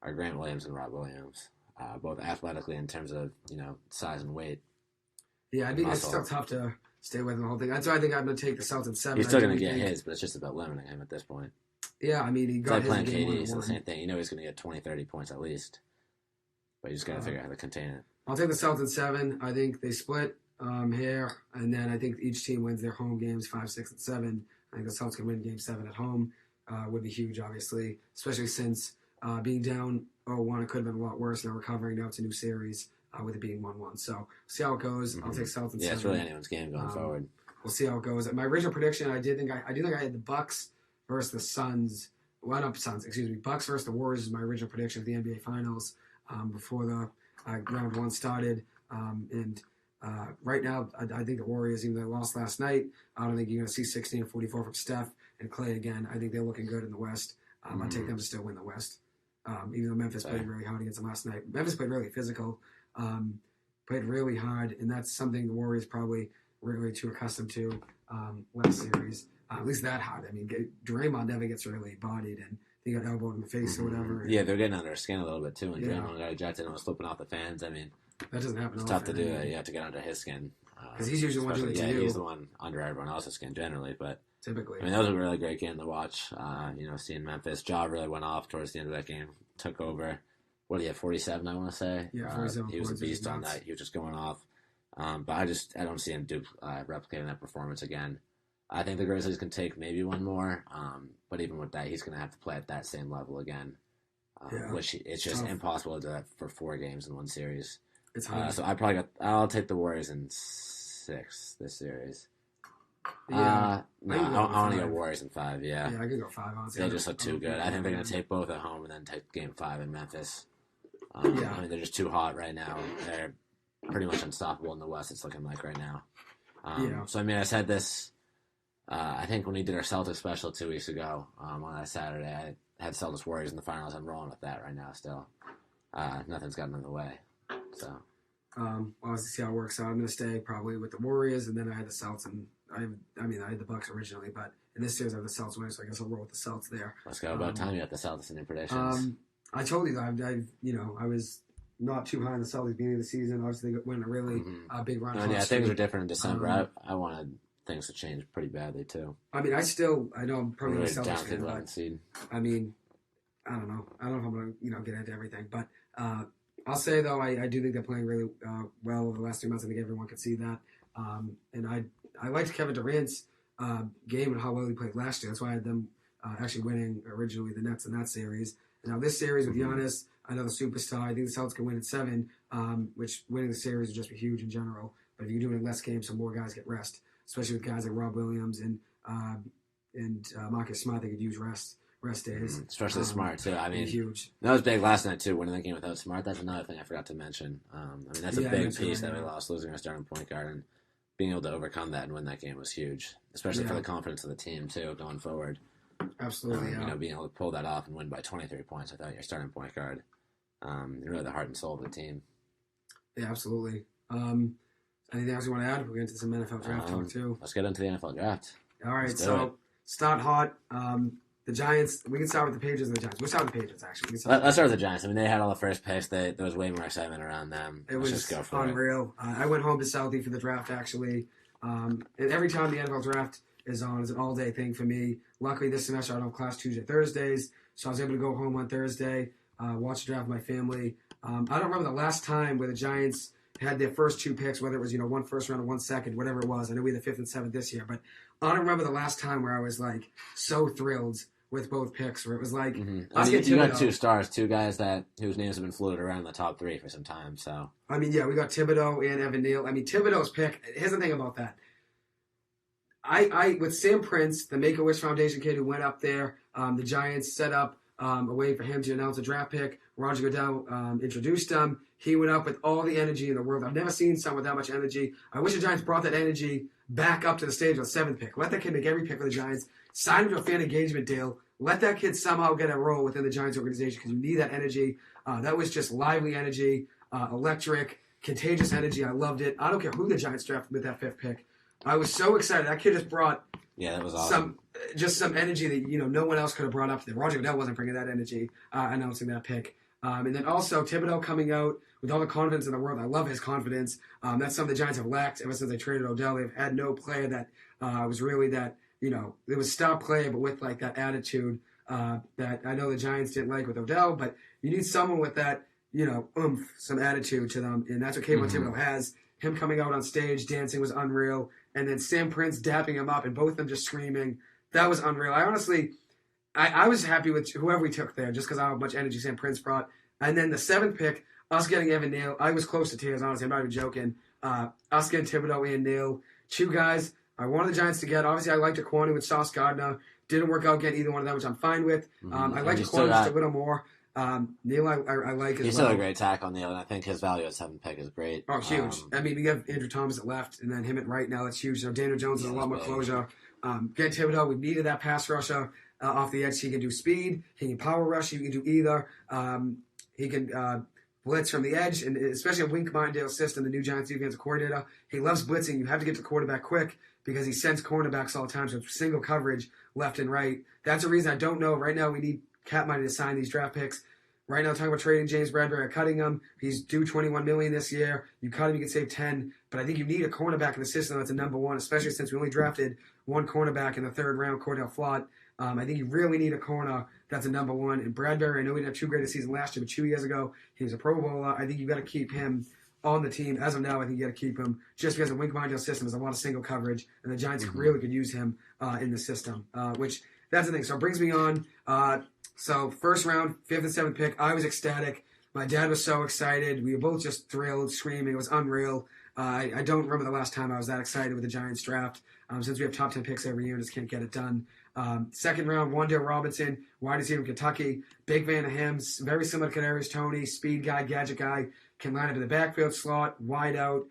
are Grant Williams and Rob Williams, both athletically in terms of size and weight. Yeah, it's still tough to stay with him the whole thing. That's why I think I'm going to take the Celtics 7. He's still going to get his, but it's just about limiting him at this point. Yeah, I mean, he got it's like playing KD, it's the same thing. He's going to get 20, 30 points at least, but you just got to figure out how to contain it. I'll take the Celtics 7. I think they split here, and then I think each team wins their home games 5, 6, and 7. I think the Celtics can win Game 7 at home. Would be huge, obviously, especially since being down 0-1, it could have been a lot worse. Now recovering, now it's a new series with it being 1-1. So see how it goes. I'll take Celtics 7. Yeah, it's really anyone's game going forward. We'll see how it goes. My original prediction, I do think I had the Bucks versus the Suns. Well, not Suns, excuse me. Bucks versus the Warriors is my original prediction of the NBA Finals before the round 1 started. Right now, I think the Warriors, even though they lost last night, I don't think you're going to see 16 and 44 from Steph and Clay again. I think they're looking good in the West. I take them to still win the West. Even though Memphis played really hard against them last night. Memphis played really physical, played really hard, and that's something the Warriors probably weren't really too accustomed to last series. At least that hard. I mean, Draymond never gets really bodied, and he got elbowed in the face or whatever. Yeah, they're getting under our skin a little bit, too, and Draymond got ejected and was flipping off the fans. I mean, that doesn't happen. It's tough to do that. You have to get under his skin. Because he's usually the one doing it to you. He's the one under everyone else's skin generally. But typically, I mean, that was a really great game to watch. Seeing Memphis, Ja really went off towards the end of that game, took over. What did he have? 47, I want to say. Yeah, 47. He was a beast on that. He was just going off. But I don't see him replicating that performance again. I think the Grizzlies can take maybe one more. But even with that, he's going to have to play at that same level again. Which it's just impossible to do that for 4 games in one series. It's hard. So I'll take the Warriors in 6 this series. Yeah. I want to go Warriors in 5, yeah. Yeah, I could go 5, honestly. They just look too good. I think they're going to take both at home and then take Game 5 in Memphis. I mean, they're just too hot right now. They're pretty much unstoppable in the West, it's looking like right now. So, I mean, I said this, I think when we did our Celtics special 2 weeks ago on that Saturday, I had Celtics Warriors in the finals. I'm rolling with that right now still. Nothing's gotten in the way. So, I'll see how it works out. I'm going to stay probably with the Warriors, and then I had the Celtics, and I had the Bucks originally, but in this series I have the Celtics winning, so I guess I'll roll with the Celtics there. Let's go. About time you got the Celtics in your predictions. I told you that I was not too high on the Celtics beginning of the season. Obviously, they went a really big run. Things are different in December. I wanted things to change pretty badly too. I mean, I know I'm probably a Celtics fan, but I mean, I don't know. I don't know if I'm going to get into everything, but I'll say though I do think they're playing really well over the last 2 months. I think everyone can see that, and I liked Kevin Durant's game and how well he played last year. That's why I had them actually winning originally the Nets in that series. And now this series with Giannis, another superstar, I think the Celtics can win in 7, which winning the series would just be huge in general. But if you do it in less games, so more guys get rest, especially with guys like Rob Williams and Marcus Smart, they could use rest days. Especially Smart, too. I mean, huge. That was big last night, too, winning the game without Smart. That's another thing I forgot to mention. That's a big piece that we lost, losing our starting point guard, and being able to overcome that and win that game was huge, especially for the confidence of the team, too, going forward. Absolutely, being able to pull that off and win by 23 points without your starting point guard. Really the heart and soul of the team. Yeah, absolutely. Anything else you want to add? We'll get into some NFL draft talk, too. Let's get into the NFL draft. All right, so start hot. The Giants, we can start with the Patriots and the Giants. We'll start with the Patriots, actually. Let's start with the Giants. I mean, they had all the first picks. There was way more excitement around them. Let's just go for unreal. I went home to Southie for the draft, actually. And every time the NFL draft is on, it's an all-day thing for me. Luckily, this semester I don't have class Tuesday, Thursdays, so I was able to go home on Thursday, watch the draft with my family. I don't remember the last time where the Giants had their first 2 picks, whether it was, one first round and 1 second, whatever it was. I know we had the 5th and 7th this year, but I don't remember the last time where I was, so thrilled with both picks, where it was like... You got 2 stars, 2 guys whose names have been floated around in the top 3 for some time, so... I mean, yeah, we got Thibodeaux and Evan Neal. I mean, Thibodeaux's pick, here's the thing about that. I with Sam Prince, the Make-A-Wish Foundation kid who went up there, the Giants set up a way for him to announce a draft pick. Roger Goodell introduced him. He went up with all the energy in the world. I've never seen someone with that much energy. I wish the Giants brought that energy back up to the stage of the 7th pick. Let that kid make every pick for the Giants. Sign him to a fan engagement deal. Let that kid somehow get a role within the Giants organization because you need that energy. That was just lively energy, electric, contagious energy. I loved it. I don't care who the Giants drafted with that 5th pick. I was so excited. That kid just brought that was awesome. some energy that no one else could have brought up there. Roger Goodell wasn't bringing that energy announcing that pick. And then also Thibodeaux coming out with all the confidence in the world. I love his confidence. That's something the Giants have lacked ever since they traded Odell. They've had no player that was really that, it was star player, but with that attitude that I know the Giants didn't like with Odell, but you need someone with that, oomph, some attitude to them. And that's what Kayvon Thibodeaux has. Him coming out on stage, dancing was unreal. And then Sam Prince dapping him up and both of them just screaming. That was unreal. I honestly, I was happy with whoever we took there just because of how much energy Sam Prince brought. And then the 7th pick, us getting Evan Neal, I was close to tears, honestly. I'm not even joking. Us getting Thibodeaux and Neal. 2 guys I wanted the Giants to get. Obviously, I liked Aquanu with Sauce Gardner. Didn't work out getting either one of them, which I'm fine with. I liked Aquanu just a little more. Neal, I like as well. He's still a great tackle, Neal, and I think his value at 7th pick is great. Oh, huge. I mean, we have Andrew Thomas at left, and then him at right now. That's huge. Daniel Jones is a lot more closure. Getting Thibodeaux, we needed that pass rusher off the edge. He can do speed. He can power rush. He can do either. He can blitz from the edge, and especially a Wink Martindale system, the new Giants defensive coordinator. He loves blitzing. You have to get to the quarterback quick because he sends cornerbacks all the time, so it's single coverage left and right. That's a reason I don't know. Right now, we need cap money to sign these draft picks. Right now, talking about trading James Bradbury or cutting him. He's due $21 million this year. You cut him, you can save 10. But I think you need a cornerback in the system that's a number 1, especially since we only drafted 1 cornerback in the 3rd round, Cordell Flott. I think you really need a corner that's a number 1. And Bradbury, I know he didn't have too great a season last year, but 2 years ago, he was a Pro Bowler. I think you've got to keep him on the team. As of now, I think you got to keep him just because the Wink Martindale system is a lot of single coverage, and the Giants really could use him in the system, which that's the thing. So it brings me on. So first round, 5th and 7th pick, I was ecstatic. My dad was so excited. We were both just thrilled, screaming. It was unreal. I don't remember the last time I was that excited with the Giants draft. Since we have top 10 picks every year, just can't get it done. 2nd round, Wan'Dale Robinson, wide receiver from Kentucky. Big fan of him. Very similar to Kadarius Toney, speed guy, gadget guy. Can line up in the backfield slot, wide out,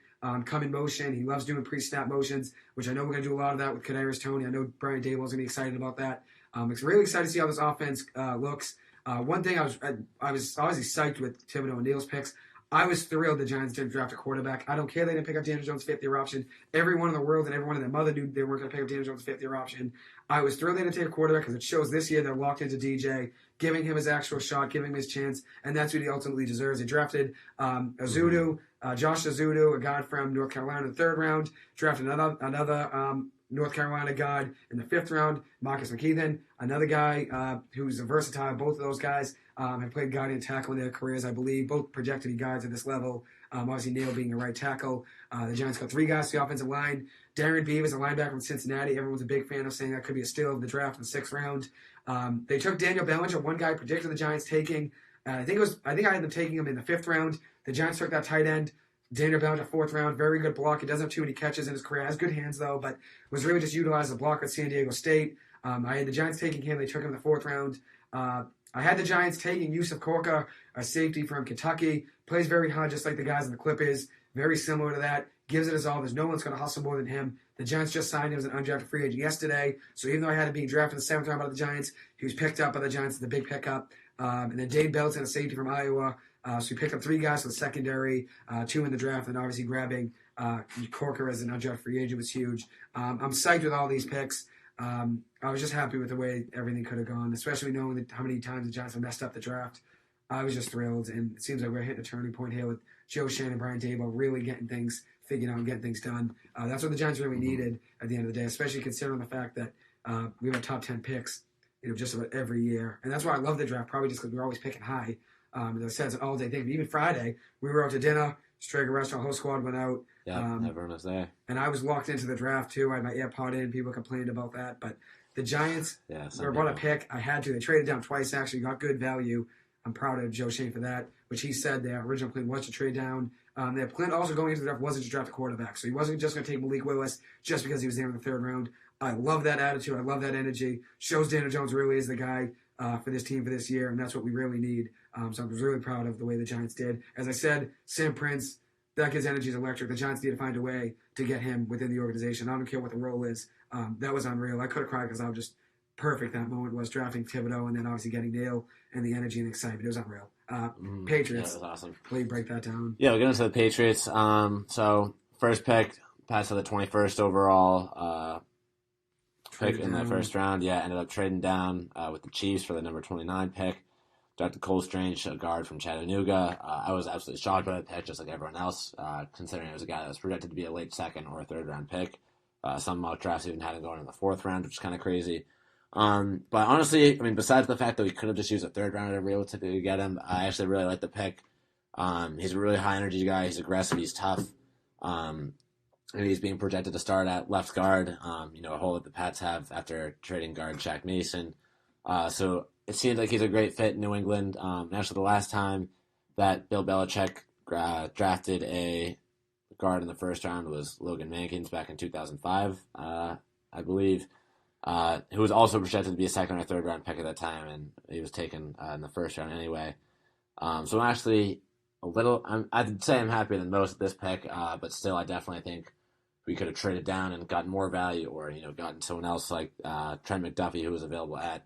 come in motion. He loves doing pre-snap motions, which I know we're going to do a lot of that with Kadarius Toney. I know Brian Daboll's going to be excited about that. It's really excited to see how this offense looks. One thing I was obviously psyched with Thibodeaux and Neal's picks. I was thrilled the Giants didn't draft a quarterback. I don't care they didn't pick up Daniel Jones' 5th-year option. Everyone in the world and everyone and their mother knew they weren't going to pick up Daniel Jones' 5th-year option. I was thrilled they didn't take a quarterback because it shows this year they're locked into DJ, giving him his actual shot, giving him his chance, and that's what he ultimately deserves. They drafted Josh Azudu, a guy from North Carolina in the 3rd round, drafted another North Carolina guy in the 5th round, Marcus McKeithen, another guy who's a versatile. Both of those guys have played guard and tackle in their careers, I believe. Both projected to be guards at this level. Obviously, Neal being a right tackle. The Giants got 3 guys to the offensive line. Darren Beavers, a linebacker from Cincinnati. Everyone's a big fan of saying that could be a steal of the draft in the 6th round. They took Daniel Bellinger. One guy predicted the Giants taking. I think I had them taking him in the 5th round. The Giants took that tight end. Daniel Bellinger, 4th round. Very good block. He doesn't have too many catches in his career. Has good hands, though, but was really just utilized as a blocker at San Diego State. I had the Giants taking him. They took him in the 4th round. I had the Giants taking Yusuf Korka, a safety from Kentucky. Plays very hard, just like the guys in the Clippers. Very similar to that. Gives it his all. There's no one's going to hustle more than him. The Giants just signed him as an undrafted free agent yesterday. So even though I had him being drafted in the 7th round by the Giants, he was picked up by the Giants as the big pickup. And then Dane Belton, a safety from Iowa. So we picked up 3 guys for the secondary, 2 in the draft, and obviously grabbing Corker as an undrafted free agent was huge. I'm psyched with all these picks. I was just happy with the way everything could have gone, especially knowing how many times the Giants have messed up the draft. I was just thrilled, and it seems like we're hitting a turning point here with Joe Shannon and Brian Daboll really getting things figured out and getting things done. That's what the Giants really needed at the end of the day, especially considering the fact that we have top 10 picks, just about every year. And that's why I love the draft, probably just because we're always picking high. As I said, it's an all-day thing. Even Friday, we were out to dinner. Strega restaurant, whole squad went out. Yeah, everyone was there. And I was locked into the draft, too. I had my AirPod in. People complained about that. But the Giants were about a pick. I had to. They traded down twice, actually. Got good value. I'm proud of Joe Shane for that, which he said their original plan was to trade down. Their plan also going into the draft wasn't to draft a quarterback. So he wasn't just going to take Malik Willis just because he was there in the 3rd round. I love that attitude. I love that energy. Shows Daniel Jones really is the guy for this team for this year, and that's what we really need. So I was really proud of the way the Giants did. As I said, Sam Prince, that kid's energy is electric. The Giants need to find a way to get him within the organization. I don't care what the role is. That was unreal. I could have cried because I was just perfect that moment was drafting Thibodeaux and then obviously getting Dale and the energy and excitement. It was unreal. Patriots. Yeah, that was awesome. Please break that down. Yeah, we'll get into the Patriots. So first pick, passed to the 21st overall pick in the 1st round. Yeah, ended up trading down with the Chiefs for the number 29 pick. Drafted Cole Strange, a guard from Chattanooga. I was absolutely shocked by that pick, just like everyone else, considering it was a guy that was projected to be a late 2nd or 3rd round pick. Some mock drafts even had him going in the 4th round, which is kind of crazy. But honestly, I mean, besides the fact that we could have just used a 3rd rounder to realistically get him, I actually really like the pick. He's a really high energy guy. He's aggressive. He's tough. And he's being projected to start at left guard. A hole that the Pats have after trading guard Shaq Mason. So it seems like he's a great fit in New England. Actually, the last time that Bill Belichick drafted a guard in the 1st round was Logan Mankins back in 2005, I believe. Who was also projected to be a 2nd or 3rd round pick at that time, and he was taken in the 1st round anyway. So I'm actually I'd say I'm happier than most at this pick, but still I definitely think we could have traded down and gotten more value, or gotten someone else like Trent McDuffie, who was available at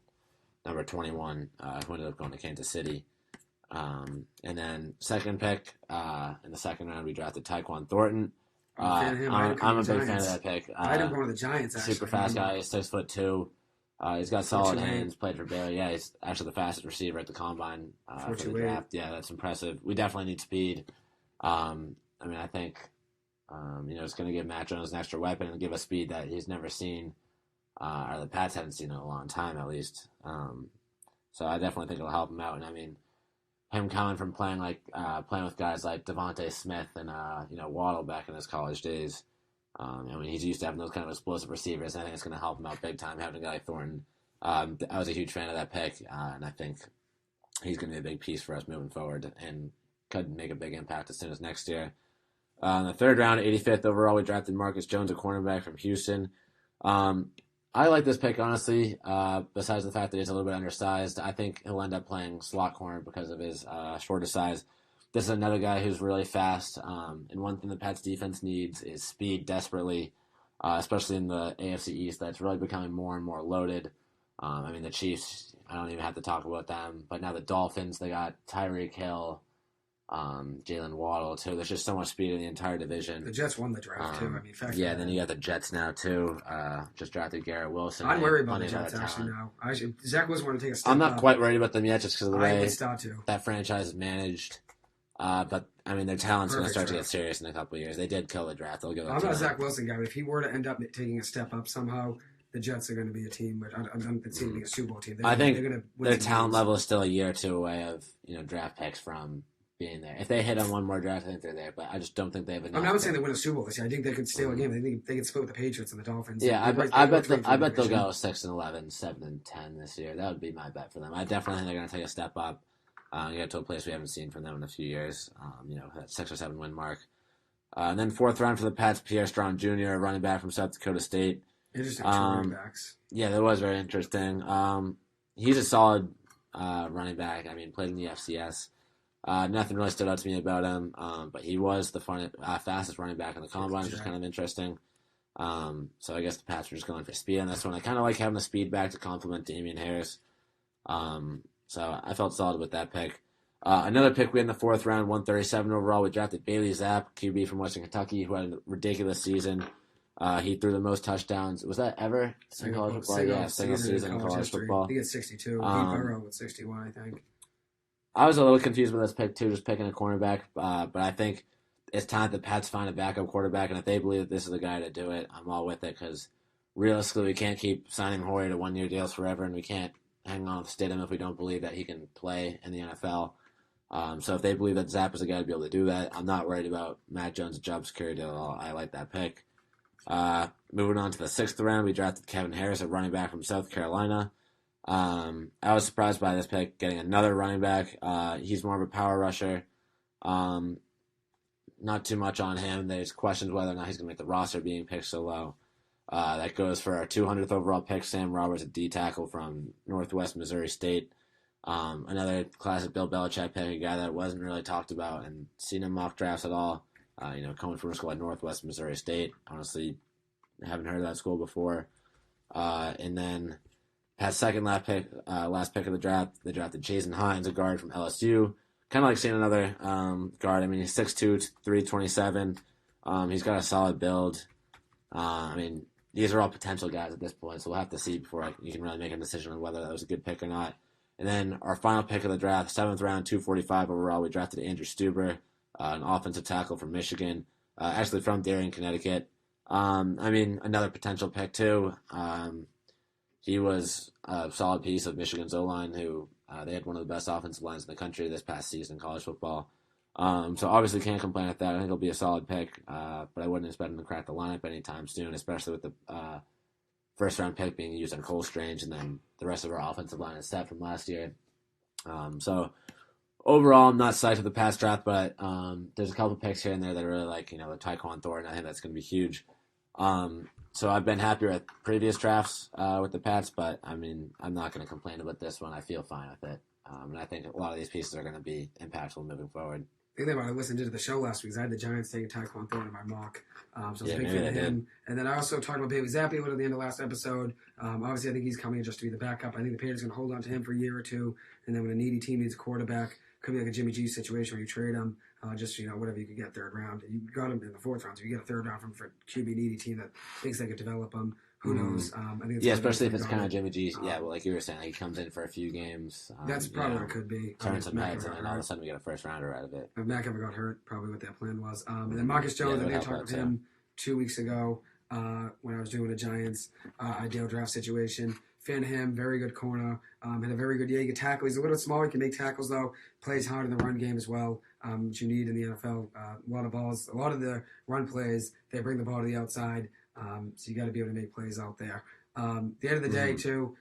number 21, who ended up going to Kansas City. And then 2nd pick in the 2nd round, we drafted Tyquan Thornton. I'm a big fan of that pick. I had him going to the Giants, actually. Super fast guy. He's 6'2". He's got solid hands. Played for Baylor. Yeah, he's actually the fastest receiver at the combine for the draft. Yeah, that's impressive. We definitely need speed. I think it's going to give Matt Jones an extra weapon and give us speed that he's never seen, or the Pats haven't seen in a long time at least. So I definitely think it'll help him out. And I mean, him coming from playing with guys like Devontae Smith and Waddle back in his college days. He's used to having those kind of explosive receivers. I think it's going to help him out big time having a guy like Thornton. I was a huge fan of that pick, and I think he's going to be a big piece for us moving forward and could make a big impact as soon as next year. In the 3rd round, 85th overall, we drafted Marcus Jones, a cornerback from Houston. I like this pick, honestly, besides the fact that he's a little bit undersized. I think he'll end up playing slot corner because of his shorter size. This is another guy who's really fast, and one thing the Pats defense needs is speed desperately, especially in the AFC East. That's really becoming more and more loaded. The Chiefs, I don't even have to talk about them, but now the Dolphins, they got Tyreek Hill, Jalen Waddle, too. There's just so much speed in the entire division. The Jets won the draft, too. Yeah, then you got the Jets now, too. Just drafted Garrett Wilson. I'm worried about the Jets, actually, now. Zach Wilson want to take a step I'm not up. quite worried about them yet, just because of the way to. that franchise is managed. But, their talent's going to start to get serious in a couple of years. They did kill the draft. They'll give it I'm not a Zach Wilson guy, but if he were to end up taking a step up somehow, the Jets are going to be a team, but I don't see them being a Super Bowl team. I think their talent level is still a year or two away of draft picks from being there. If they hit on one more draft, I think they're there. But I just don't think they have enough. I'm not saying they win a Super Bowl this year. I think they could steal a game. I think they could split with the Patriots and the Dolphins. Yeah, I bet they'll go 6-11, 7-10 this year. That would be my bet for them. I definitely think they're going to take a step up. Get to a place we haven't seen from them in a few years. That 6 or 7 win mark. And then 4th round for the Pats, Pierre Strong Jr., running back from South Dakota State. Interesting running backs. Yeah, that was very interesting. He's a solid running back. I mean, played in the FCS. Nothing really stood out to me about him, but he was the fastest running back in the combine, which is kind of interesting. So I guess the Pats were just going for speed on this one. I kind of like having the speed back to complement Damian Harris. So I felt solid with that pick. Another pick we had in the 4th round, 137 overall. We drafted Bailey Zapp, QB from Western Kentucky, who had a ridiculous season. He threw the most touchdowns. Was that ever in college football? Yeah, single season in college football. He gets 62. He Burrow with 61, I think. I was a little confused with this pick, too, just picking a cornerback. But I think it's time that the Pats find a backup quarterback, and if they believe that this is the guy to do it, I'm all with it, because realistically, we can't keep signing Hoyer to 1-year deals forever, and we can't hang on with Stidham if we don't believe that he can play in the NFL. So if they believe that Zapp is the guy to be able to do that, I'm not worried about Matt Jones' job security at all. I like that pick. Moving on to the 6th round, we drafted Kevin Harris, a running back from South Carolina. I was surprised by this pick, getting another running back. He's more of a power rusher. Not too much on him. There's questions whether or not he's going to make the roster being picked so low. That goes for our 200th overall pick, Sam Roberts, a D tackle from Northwest Missouri State. Another classic Bill Belichick pick, a guy that wasn't really talked about and seen in mock drafts at all. Coming from a school like Northwest Missouri State. Honestly, I haven't heard of that school before. And then had second last pick of the draft. They drafted Jason Hines, a guard from LSU. Kind of like seeing another guard. I mean, he's 6'2", 327. He's got a solid build. These are all potential guys at this point, so we'll have to see before you can really make a decision on whether that was a good pick or not. And then our final pick of the draft, 7th round, 245 overall, we drafted Andrew Stuber, an offensive tackle from Michigan, actually from Darien, Connecticut. Another potential pick too. He was a solid piece of Michigan's O-line, who they had one of the best offensive lines in the country this past season in college football. So obviously can't complain at that. I think it'll be a solid pick, but I wouldn't expect him to crack the lineup anytime soon, especially with the first-round pick being used on Cole Strange, and then the rest of our offensive line is set from last year. So overall, I'm not psyched with the past draft, but there's a couple picks here and there that I really like. The Tyquan Thornton, I think that's going to be huge. So I've been happier at previous drafts with the Pats, but I'm not going to complain about this one. I feel fine with it. And I think a lot of these pieces are going to be impactful moving forward. The thing about I listened to the show last week is I had the Giants taking Tyquan Thornton in my mock. So I was a big fan of him. And then I also talked about Bailey Zapp at the end of last episode. Obviously, I think he's coming in just to be the backup. I think the Patriots are going to hold on to him for a year or two. And then when a needy team needs a quarterback, could be like a Jimmy G situation where you trade him. Whatever you could get 3rd round. You got him in the 4th round, so you get a 3rd round from for QB needy team that thinks they could develop him. Who knows? I think especially if it's kind of Jimmy G. Like you were saying, he comes in for a few games. That's probably what it could be. Turn some heads, and then all of a sudden we get a 1st rounder out of it. If Mac ever got hurt, probably what that plan was. And then Marcus Jones, I talked to him 2 weeks ago when I was doing a Giants ideal draft situation. Fan him, very good corner. Had a very good year. He can tackle. He's a little small. He can make tackles, though. Plays hard in the run game as well, which you need in the NFL. A lot of balls. A lot of the run plays, they bring the ball to the outside. So you got to be able to make plays out there. At the end of the day, too,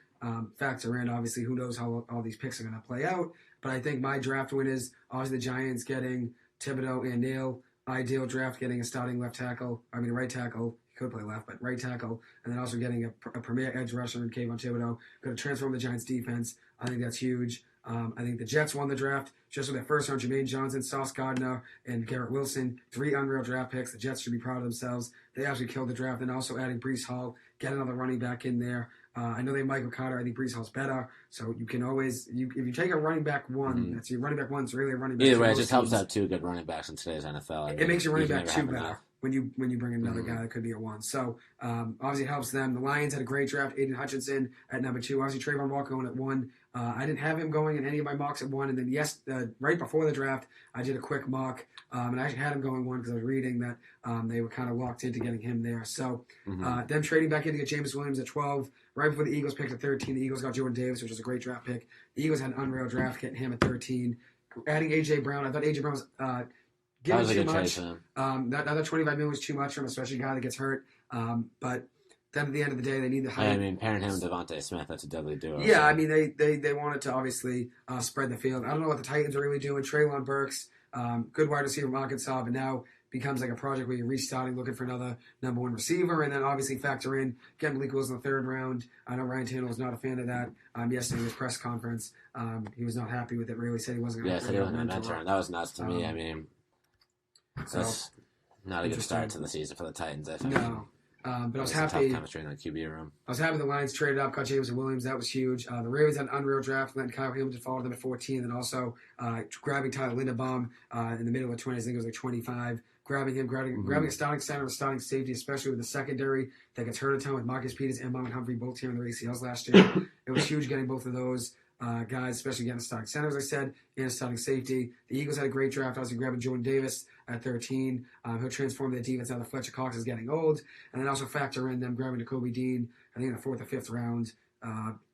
factor in, obviously, who knows how all these picks are going to play out. But I think my draft win is obviously the Giants getting Thibodeaux and Neal. Ideal draft, getting a starting right tackle. He could play left, but right tackle. And then also getting a premier edge rusher in Kayvon Thibodeaux. Going to transform the Giants' defense. I think that's huge. I think the Jets won the draft just with their 1st round, Jermaine Johnson, Sauce Gardner, and Garrett Wilson. 3 unreal draft picks. The Jets should be proud of themselves. They actually killed the draft. And also adding Breece Hall, get another running back in there. I know they have Michael Carter. I think Breece Hall's better. So you can always, if you take a running back one, that's your running back one. It's really a running back. Either way, it just helps to have 2 good running backs in today's NFL. It makes your running back 2 better when you bring in another guy that could be a 1. So obviously it helps them. The Lions had a great draft. Aiden Hutchinson at number 2. Obviously Trayvon Walker going at 1. I didn't have him going in any of my mocks at 1. And then right before the draft, I did a quick mock. And I actually had him going 1 because I was reading that they were kind of locked into getting him there. So them trading back in to get James Williams at 12. Right before the Eagles picked at 13, the Eagles got Jordan Davis, which was a great draft pick. The Eagles had an unreal draft getting him at 13. adding A.J. Brown. I thought A.J. Brown was That getting was a too good trade much. for them. That $25 million was too much for him, especially a guy that gets hurt. But then at the end of the day, they need the height. I mean, pairing him and Devontae Smith, that's a deadly duo. Yeah, so. I mean, they wanted to obviously spread the field. I don't know what the Titans are really doing. Treylon Burks, good wide receiver from Arkansas, but now becomes like a project where you're restarting, looking for another number one receiver, and then obviously factor in getting Malik Willis in the third round. I know Ryan Tannehill was not a fan of that. Yesterday in his press conference, he was not happy with it. Really said he wasn't going to. Yeah, said he wasn't a mentor. That was nuts to me. I mean, that's not a good start to the season for the Titans. I think. No. But I was happy. Tough chemistry in the QB room. I was happy the Lions traded up, got James Williams. That was huge. The Ravens had an unreal draft, letting Kyle Hamilton follow them at 14, and also grabbing Tyler Linderbaum in the middle of the 20s. I think it was like 25. Grabbing a starting center, a starting safety, especially with the secondary that gets hurt a ton with Marcus Peters and Mohamed Humphrey both tearing their ACLs last year. It was huge getting both of those guys, especially getting a starting center, as I said, and a starting safety. The Eagles had a great draft, obviously grabbing Jordan Davis at 13. He'll transform their defense now that Fletcher Cox is getting old. And then also factor in them grabbing Nakobe Dean, I think in the 4th or 5th round,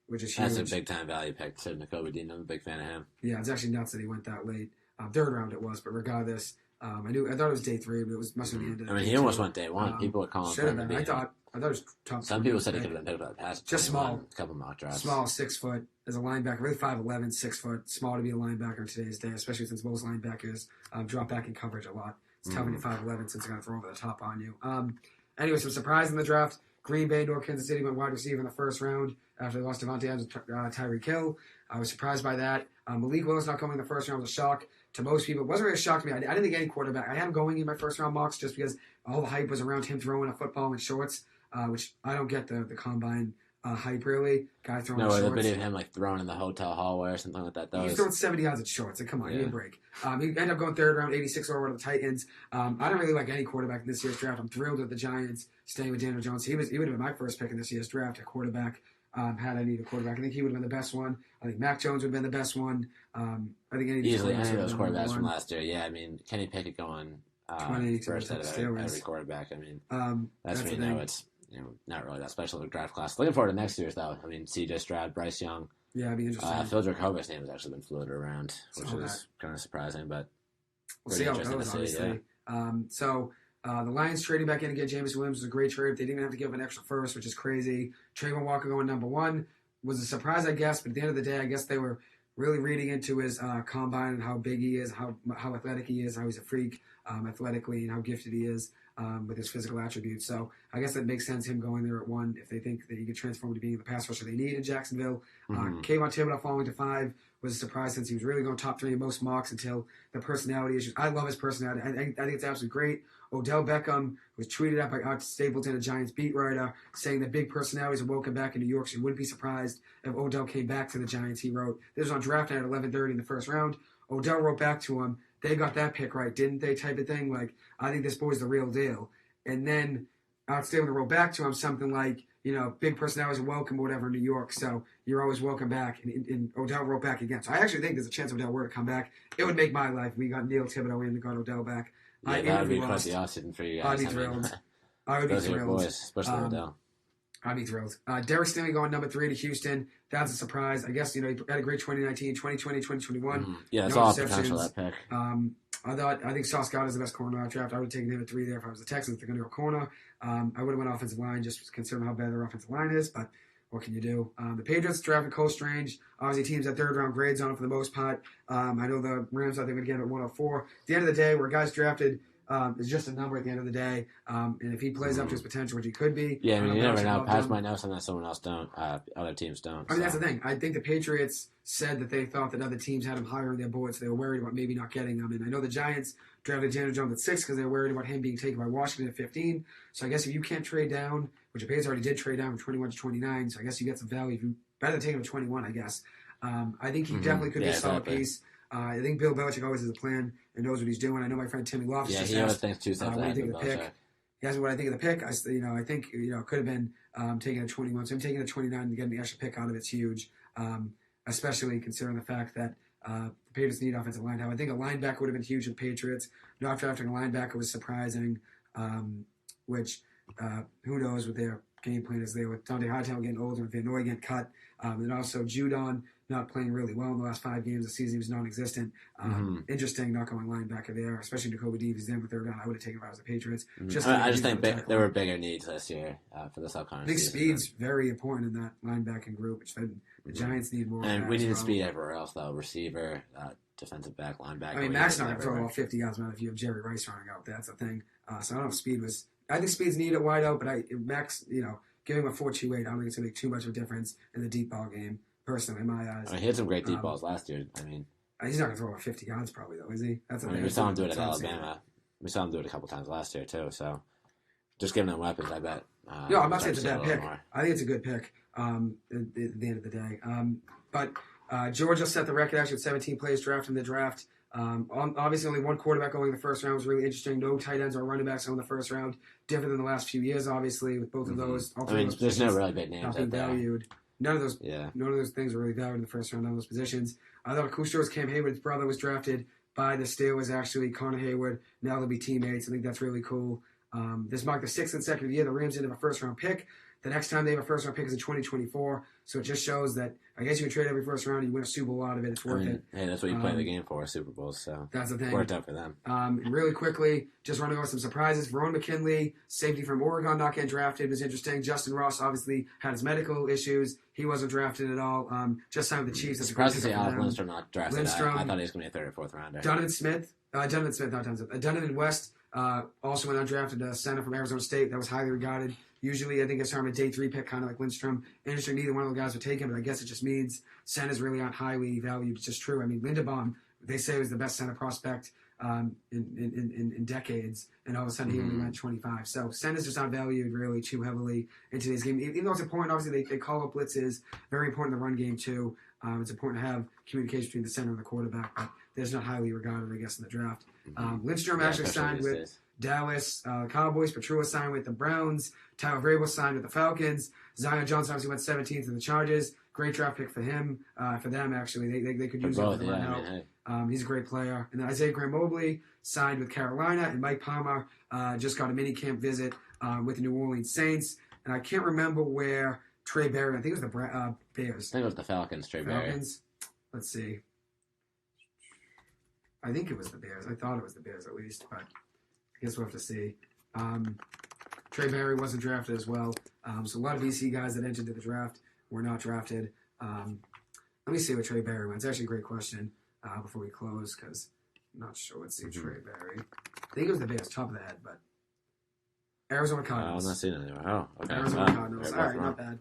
which is huge. That's a big-time value pick, too, Nakobe Dean. I'm a big fan of him. Yeah, it's actually nuts that he went that late. 3rd round it was, but regardless, I thought it was day 3, but it must have been the end of he almost went day 1. People were calling for him to be I thought it was top. Some people said he could have been picked up by the pass. Just small. A couple mock drafts. Small, 6 foot as a linebacker, really 5'11", 6 foot, small to be a linebacker in today's day, especially since most linebackers drop back in coverage a lot. It's tough when you're 5'11" since they're going to throw over the top on you. Anyway, some surprise in the draft. Green Bay nor Kansas City went wide receiver in the 1st round after they lost Devontae Adams and Tyreek Hill. I was surprised by that. Malik Willis not coming in the 1st round was a shock to most people. It wasn't really a shock to me. I didn't think any quarterback. I had him going in my 1st round mocks just because all the hype was around him throwing a football in shorts, which I don't get the combine hype really. Guy throwing in shorts. No, the video of him like throwing in the hotel hallway or something like that. He's throwing 70 yards at shorts. Like, come on, give me a break. He ended up going 3rd round, 86 overall to the Titans. I don't really like any quarterback in this year's draft. I'm thrilled with the Giants staying with Daniel Jones. He would have been my first pick in this year's draft, a quarterback. Had I need a quarterback, I think he would have been the best one. I think Mac Jones would have been the best one. I think any of those quarterbacks from last year. Yeah, I mean, Kenny Pickett going first out of every quarterback. I mean, that's when you know it's not really that special of a draft class. Looking forward to next year's though. I mean, C.J. Stroud, Bryce Young. Yeah, it'd be interesting. Phil Dracovich's name has actually been floated around, which is kind of surprising, but we'll see how it goes. Obviously, the Lions trading back in to get James Williams was a great trade. They didn't even have to give up an extra 1st, which is crazy. Trayvon Walker going number 1 was a surprise, I guess. But at the end of the day, I guess they were really reading into his combine and how big he is, how athletic he is, how he's a freak athletically, and how gifted he is with his physical attributes. So I guess that makes sense, him going there at 1 if they think that he could transform to being the pass rusher they need in Jacksonville. Kayvon Thibodeaux falling to 5 was a surprise since he was really going top 3 in most mocks until the personality issues. I love his personality. I think it's absolutely great. Odell Beckham was tweeted out by Art Stapleton, a Giants beat writer, saying that big personalities are welcome back in New York, so you wouldn't be surprised if Odell came back to the Giants. He wrote, this was on draft night at 11:30 in the 1st round. Odell wrote back to him, they got that pick right, didn't they, type of thing. Like, I think this boy's the real deal. And then Art Stapleton wrote back to him something like, big personalities are welcome or whatever in New York, so you're always welcome back. And Odell wrote back again. So I actually think there's a chance Odell were to come back. It would make my life. We got Neil Thibodeaux in and got Odell back. Yeah, that would be quite the offseason for you guys. I'd be thrilled. I would be thrilled. Boys, especially Odell. I'd be thrilled. Derek Stingley going number 3 to Houston. That's a surprise. I guess, he had a great 2019, 2020, 2021. Yeah, it's all potential, that pick. I think Sauce Gardner is the best corner in our draft. I would have taken him at 3 there if I was the Texans. They're going to go corner. I would have went offensive line just considering how bad their offensive line is, but what can you do? The Patriots drafted Cole Strange. Obviously, teams at 3rd round grades on it for the most part. I know the Rams, I think, would get him at 104. At the end of the day, where guys drafted is just a number at the end of the day. And if he plays up to his potential, which he could be. Yeah, I mean, you never know. Pats might know something that someone else don't. Other teams don't. I mean, that's the thing. I think the Patriots said that they thought that other teams had him higher on their board, so they were worried about maybe not getting him. And I know the Giants drafted Daniel Jones at 6 because they were worried about him being taken by Washington at 15. So I guess if you can't trade down, which the Patriots already did trade down from 21 to 29, so I guess you get some value. If you better take him at 21, I guess. I think he definitely could be a solid piece. I think Bill Belichick always has a plan and knows what he's doing. I know my friend Timmy Loftus just he always thinks 2 steps ahead of Belichick. He asked me what I think of the pick. I think it could have been taken at 21. So him taking at 29 and getting the extra pick out of it's huge, especially considering the fact that the Patriots need offensive line. Now, I think a linebacker would have been huge for the Patriots. Not drafting a linebacker was surprising, which who knows with their game plan is there with Dante Hightower getting older and Van Noy getting cut. And also Judon not playing really well in the last 5 games of the season. He was non-existent. Interesting not going linebacker there, especially Jacoby Deves. He's in the third round. I would have taken him if I was the Patriots. I just think there were bigger needs this year for this upcoming season. I think speed's very important in that linebacking group, which the Giants need more. And we need speed everywhere else, though. Receiver, defensive back, linebacker. I mean, Mac's not going to throw all 50 yards, man, if you have Jerry Rice running out. That's the thing. So I don't know if speed was... I think speed's needed wide out, but Mac's, giving him a 4.28, I don't think it's going to make too much of a difference in the deep ball game, personally, in my eyes. He had some great deep balls last year. He's not going to throw over 50 yards probably, though, is he? That's the thing. We saw him do it at Alabama. We saw him do it a couple times last year, too. So just giving them weapons, I bet. I'm not saying it's a bad pick. I think it's a good pick at the end of the day. But Georgia set the record actually with 17 players drafted in the draft. Obviously, only one quarterback going in the first round was really interesting. No tight ends or running backs going in the first round. Different than the last few years, obviously, with both of those. There's no really big names out there. Valued. None of those things were really valued in the first round. None of those positions. I thought Koutsoubis, Cam Hayward's brother, was drafted by the Steelers. Actually, Connor Hayward. Now they'll be teammates. I think that's really cool. This marked the 6th consecutive year the Rams didn't have a first-round pick. The next time they have a first-round pick is in 2024. So it just shows that I guess you can trade every first round and you win a Super Bowl out of it. It's worth it. Hey, that's what you play the game for, Super Bowls. So that's the thing. Worked out for them. And really quickly, just running over some surprises. Verone McKinley, safety from Oregon, not getting drafted, was interesting. Justin Ross obviously had his medical issues. He wasn't drafted at all. Just signed with the Chiefs. Surprised to see Alex Lindstrom not drafted. I thought he was going to be a 3rd or 4th rounder. Donovan West also went undrafted, a center from Arizona State that was highly regarded. Usually, I think it's a day 3 pick, kind of like Lindstrom. Interesting, neither one of the guys would take him, but I guess it just means centers really aren't highly valued. It's just true. I mean, Linderbaum, they say was the best center prospect in decades, and all of a sudden he only went 25. So centers just not valued really too heavily in today's game. Even though it's important, obviously they call up blitzes, very important in the run game too. It's important to have communication between the center and the quarterback, but they're not highly regarded, I guess, in the draft. Lindstrom actually signed with Dallas Cowboys. Petrua signed with the Browns. Tyler Vrabel signed with the Falcons. Zion Johnson obviously went 17th in the Chargers. Great draft pick for him, for them actually. They could use him for the run out. He's a great player. And then Isaiah Graham-Mobley signed with Carolina, and Mike Palmer just got a mini camp visit with the New Orleans Saints. And I can't remember where Trey Barry. I think it was the Bears. I think it was the Falcons. Barry. Let's see. I think it was the Bears. I thought it was the Bears at least, but I guess we'll have to see. Trey Barry wasn't drafted as well. So a lot of BC guys that entered the draft were not drafted. Let me see what Trey Barry went. It's actually a great question before we close because I'm not sure. Let's see Trey Barry. I think it was the Bears, top of the head, but Arizona Cardinals. I'm not seeing it anywhere. Oh, okay. Arizona Cardinals. All right, not bad.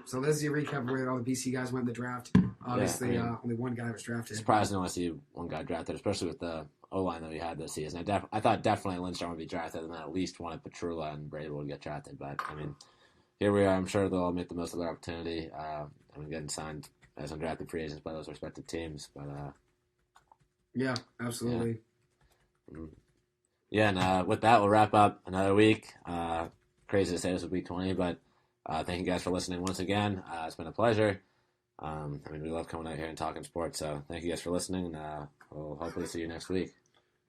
So let's see a recap of where all the BC guys went in the draft. Obviously, only one guy was drafted. Surprised to only see one guy drafted, especially with the O-line that we had this season. I thought definitely Lindstrom would be drafted, and then at least one of Petrula and Vrabel would get drafted. But, I mean, here we are. I'm sure they'll all make the most of their opportunity. Getting signed as undrafted free agents by those respective teams. But yeah, absolutely. Yeah, and with that, we'll wrap up another week. Crazy to say this was week 20, but thank you guys for listening once again. It's been a pleasure. We love coming out here and talking sports, so thank you guys for listening, and we'll hopefully see you next week.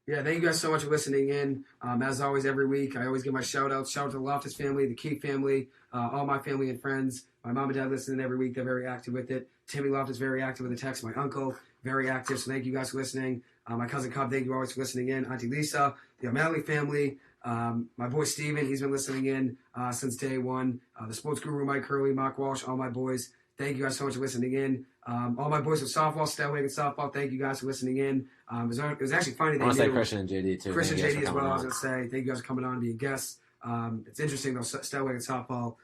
Yeah, thank you guys so much for listening in. As always, every week, I always give my shout-outs. Shout out to the Loftus family, the Keith family, all my family and friends. My mom and dad listen every week. They're very active with it. Timmy Loftus, very active with the text. My uncle, very active, so thank you guys for listening. My cousin Cobb, thank you always for listening in. Auntie Lisa, the O'Malley family, my boy Steven, he's been listening in since day one. The sports guru, Mike Curley, Mark Walsh, all my boys. Thank you guys so much for listening in. All my boys from softball, Stellwagen softball, thank you guys for listening in. It was actually funny. I want to say Christian and JD too. Christian and JD as well, I was going to say. Thank you guys for coming on and being guests. It's interesting though, Stellwagen softball,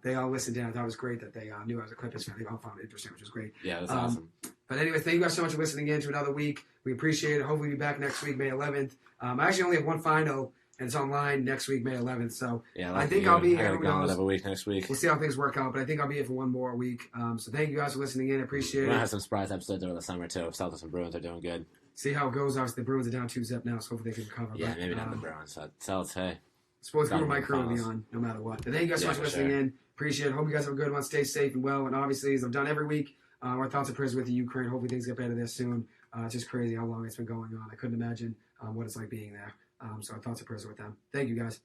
they all listened in. I thought it was great that they knew I was a Clippers fan. They all found it interesting, which was great. Yeah, that's awesome. But anyway, thank you guys so much for listening in to another week. We appreciate it. Hopefully we'll be back next week, May 11th. I actually only have one final, and it's online next week, May 11th. So yeah, I think I'll be here. Another week next week. We'll see how things work out, but I think I'll be here for one more week. So thank you guys for listening in. Appreciate it. We're going to have some surprise episodes over the summer, too. Celtics and Bruins are doing good. See how it goes. Obviously, the Bruins are down 2-0 now, so hopefully they can recover. Yeah, maybe not the Bruins. Celtics, hey. Sports Guru Mike Crew will be on no matter what. But thank you guys so much for listening in. Appreciate it. Hope you guys have a good one. Stay safe and well. And obviously, as I've done every week, our thoughts and prayers with the Ukraine. Hopefully things get better there soon. It's just crazy how long it's been going on. I couldn't imagine what it's like being there. So our thoughts and prayers are with them. Thank you, guys.